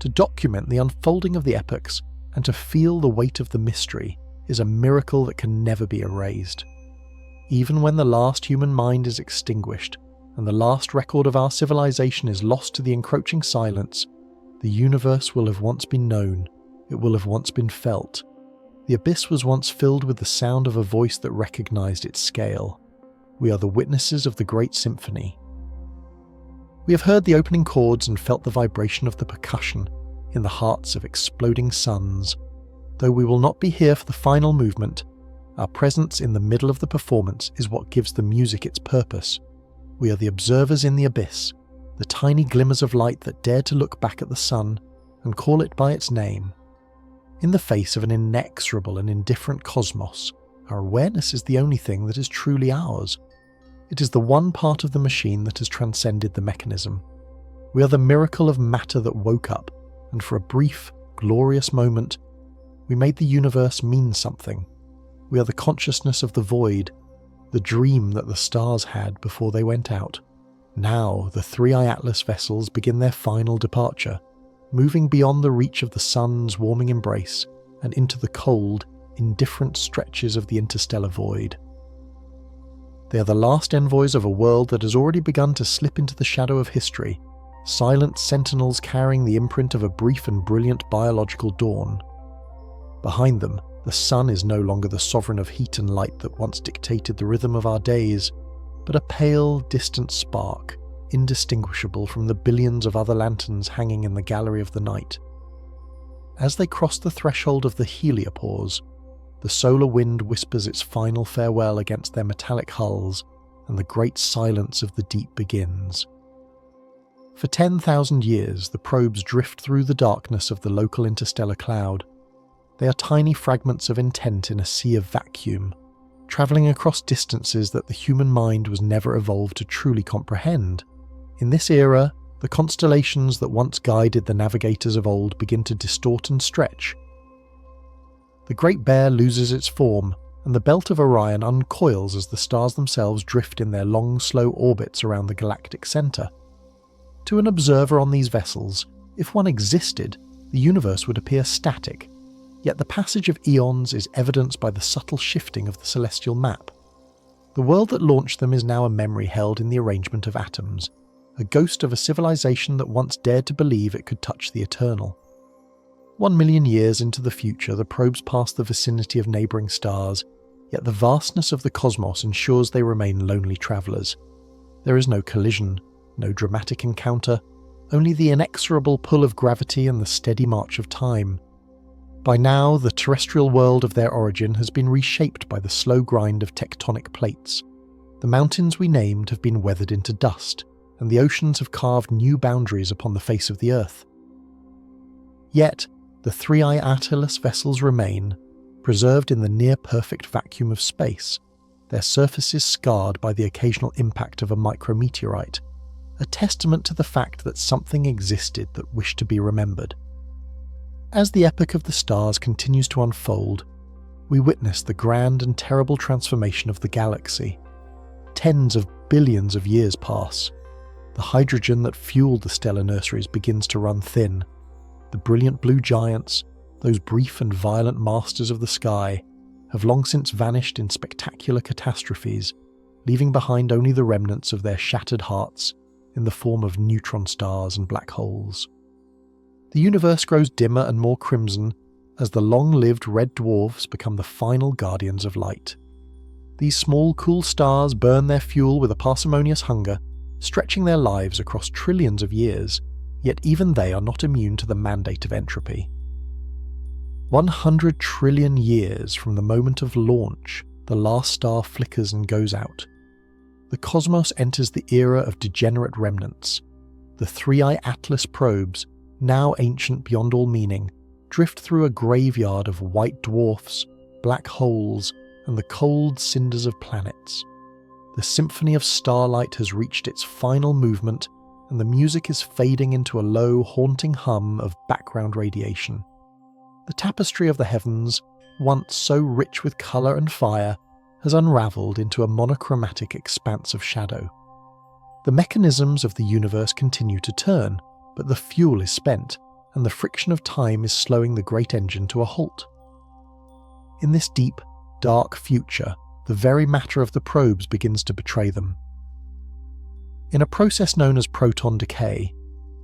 to document the unfolding of the epochs, and to feel the weight of the mystery, is a miracle that can never be erased. Even when the last human mind is extinguished, and the last record of our civilization is lost to the encroaching silence, the universe will have once been known. It will have once been felt. The abyss was once filled with the sound of a voice that recognized its scale. We are the witnesses of the great symphony. We have heard the opening chords and felt the vibration of the percussion in the hearts of exploding suns. Though we will not be here for the final movement, our presence in the middle of the performance is what gives the music its purpose. We are the observers in the abyss, the tiny glimmers of light that dare to look back at the sun and call it by its name. In the face of an inexorable and indifferent cosmos, our awareness is the only thing that is truly ours. It is the one part of the machine that has transcended the mechanism. We are the miracle of matter that woke up, and for a brief, glorious moment, we made the universe mean something. We are the consciousness of the void, the dream that the stars had before they went out. Now the 3i Atlas vessels begin their final departure, moving beyond the reach of the sun's warming embrace and into the cold, indifferent stretches of the interstellar void. They are the last envoys of a world that has already begun to slip into the shadow of history, silent sentinels carrying the imprint of a brief and brilliant biological dawn. Behind them, the sun is no longer the sovereign of heat and light that once dictated the rhythm of our days, but a pale, distant spark, indistinguishable from the billions of other lanterns hanging in the gallery of the night. As they cross the threshold of the heliopause, the solar wind whispers its final farewell against their metallic hulls, and the great silence of the deep begins. For 10,000 years, the probes drift through the darkness of the local interstellar cloud. They are tiny fragments of intent in a sea of vacuum, travelling across distances that the human mind was never evolved to truly comprehend. In this era, the constellations that once guided the navigators of old begin to distort and stretch. The Great Bear loses its form, and the belt of Orion uncoils as the stars themselves drift in their long, slow orbits around the galactic centre. To an observer on these vessels, if one existed, the universe would appear static, yet the passage of eons is evidenced by the subtle shifting of the celestial map. The world that launched them is now a memory held in the arrangement of atoms, a ghost of a civilization that once dared to believe it could touch the eternal. 1 million years into the future, the probes pass the vicinity of neighbouring stars, yet the vastness of the cosmos ensures they remain lonely travellers. There is no collision, no dramatic encounter, only the inexorable pull of gravity and the steady march of time. By now, the terrestrial world of their origin has been reshaped by the slow grind of tectonic plates. The mountains we named have been weathered into dust, and the oceans have carved new boundaries upon the face of the Earth. Yet, the 3i Atlas vessels remain, preserved in the near-perfect vacuum of space, their surfaces scarred by the occasional impact of a micrometeorite, a testament to the fact that something existed that wished to be remembered. As the epic of the stars continues to unfold, we witness the grand and terrible transformation of the galaxy. Tens of billions of years pass. The hydrogen that fueled the stellar nurseries begins to run thin. The brilliant blue giants, those brief and violent masters of the sky, have long since vanished in spectacular catastrophes, leaving behind only the remnants of their shattered hearts in the form of neutron stars and black holes. The universe grows dimmer and more crimson as the long-lived red dwarfs become the final guardians of light. These small, cool stars burn their fuel with a parsimonious hunger, stretching their lives across trillions of years, yet even they are not immune to the mandate of entropy. 100 trillion years from the moment of launch, the last star flickers and goes out. The cosmos enters the era of degenerate remnants. The 3i Atlas probes, now ancient beyond all meaning, drift through a graveyard of white dwarfs, black holes, and the cold cinders of planets. The symphony of starlight has reached its final movement, and the music is fading into a low, haunting hum of background radiation. The tapestry of the heavens, once so rich with colour and fire, has unravelled into a monochromatic expanse of shadow. The mechanisms of the universe continue to turn, but the fuel is spent, and the friction of time is slowing the great engine to a halt. In this deep, dark future, the very matter of the probes begins to betray them. In a process known as proton decay,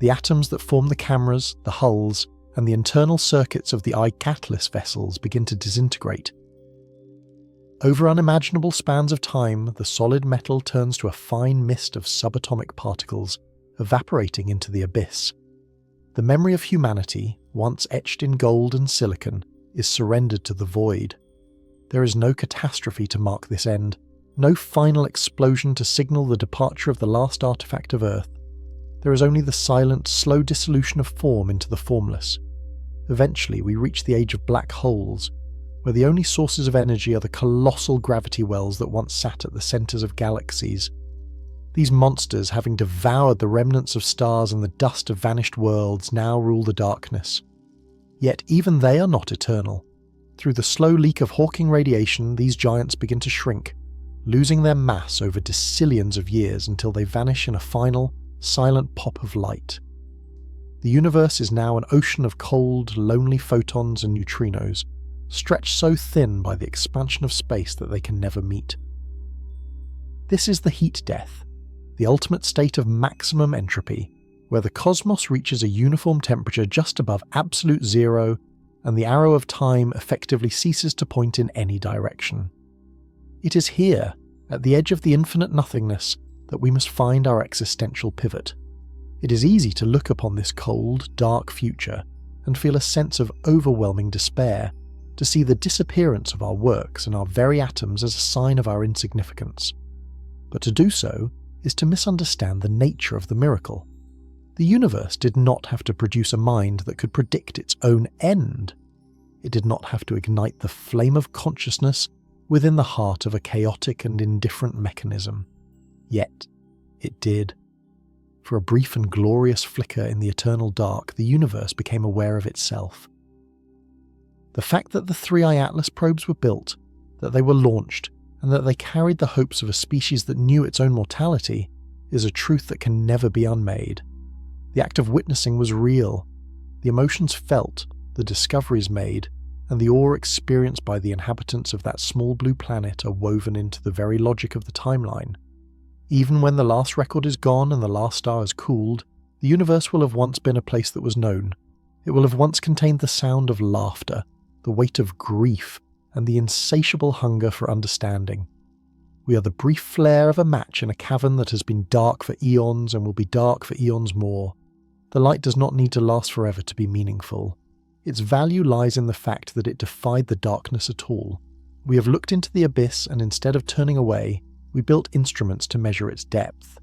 the atoms that form the cameras, the hulls, and the internal circuits of the Atlas vessels begin to disintegrate. Over unimaginable spans of time, the solid metal turns to a fine mist of subatomic particles, evaporating into the abyss. The memory of humanity, once etched in gold and silicon, is surrendered to the void. There is no catastrophe to mark this end, no final explosion to signal the departure of the last artifact of Earth. There is only the silent, slow dissolution of form into the formless. Eventually, we reach the age of black holes, where the only sources of energy are the colossal gravity wells that once sat at the centres of galaxies. These monsters, having devoured the remnants of stars and the dust of vanished worlds, now rule the darkness. Yet even they are not eternal. Through the slow leak of Hawking radiation, these giants begin to shrink, losing their mass over decillions of years until they vanish in a final, silent pop of light. The universe is now an ocean of cold, lonely photons and neutrinos, stretched so thin by the expansion of space that they can never meet. This is the heat death, the ultimate state of maximum entropy, where the cosmos reaches a uniform temperature just above absolute zero, and the arrow of time effectively ceases to point in any direction. It is here, at the edge of the infinite nothingness, that we must find our existential pivot. It is easy to look upon this cold, dark future and feel a sense of overwhelming despair, to see the disappearance of our works and our very atoms as a sign of our insignificance. But to do so is to misunderstand the nature of the miracle. The universe did not have to produce a mind that could predict its own end. It did not have to ignite the flame of consciousness within the heart of a chaotic and indifferent mechanism. Yet, it did. For a brief and glorious flicker in the eternal dark, the universe became aware of itself. The fact that the 3i Atlas probes were built, that they were launched, and that they carried the hopes of a species that knew its own mortality is a truth that can never be unmade. The act of witnessing was real. The emotions felt, the discoveries made, and the awe experienced by the inhabitants of that small blue planet are woven into the very logic of the timeline. Even when the last record is gone and the last star has cooled, the universe will have once been a place that was known. It will have once contained the sound of laughter, the weight of grief, and the insatiable hunger for understanding. We are the brief flare of a match in a cavern that has been dark for eons and will be dark for eons more. The light does not need to last forever to be meaningful. Its value lies in the fact that it defied the darkness at all. We have looked into the abyss, and instead of turning away, we built instruments to measure its depth.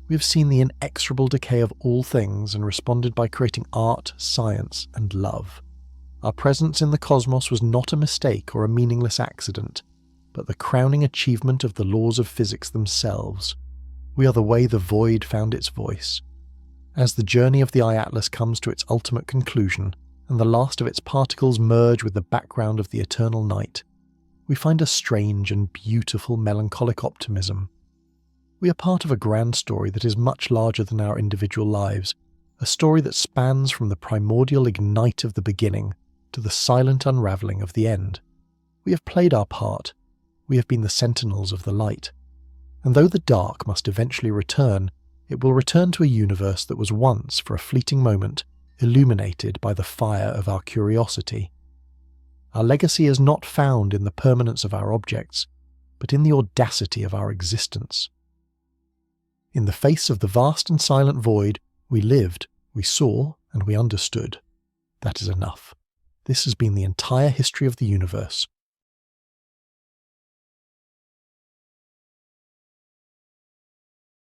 We have seen the inexorable decay of all things and responded by creating art, science, and love. Our presence in the cosmos was not a mistake or a meaningless accident, but the crowning achievement of the laws of physics themselves. We are the way the void found its voice. As the journey of the I-Atlas comes to its ultimate conclusion, and the last of its particles merge with the background of the eternal night, we find a strange and beautiful melancholic optimism. We are part of a grand story that is much larger than our individual lives, a story that spans from the primordial ignite of the beginning to the silent unravelling of the end. We have played our part. We have been the sentinels of the light. And though the dark must eventually return, it will return to a universe that was once, for a fleeting moment, illuminated by the fire of our curiosity. Our legacy is not found in the permanence of our objects, but in the audacity of our existence. In the face of the vast and silent void, we lived, we saw, and we understood. That is enough. This has been the entire history of the universe.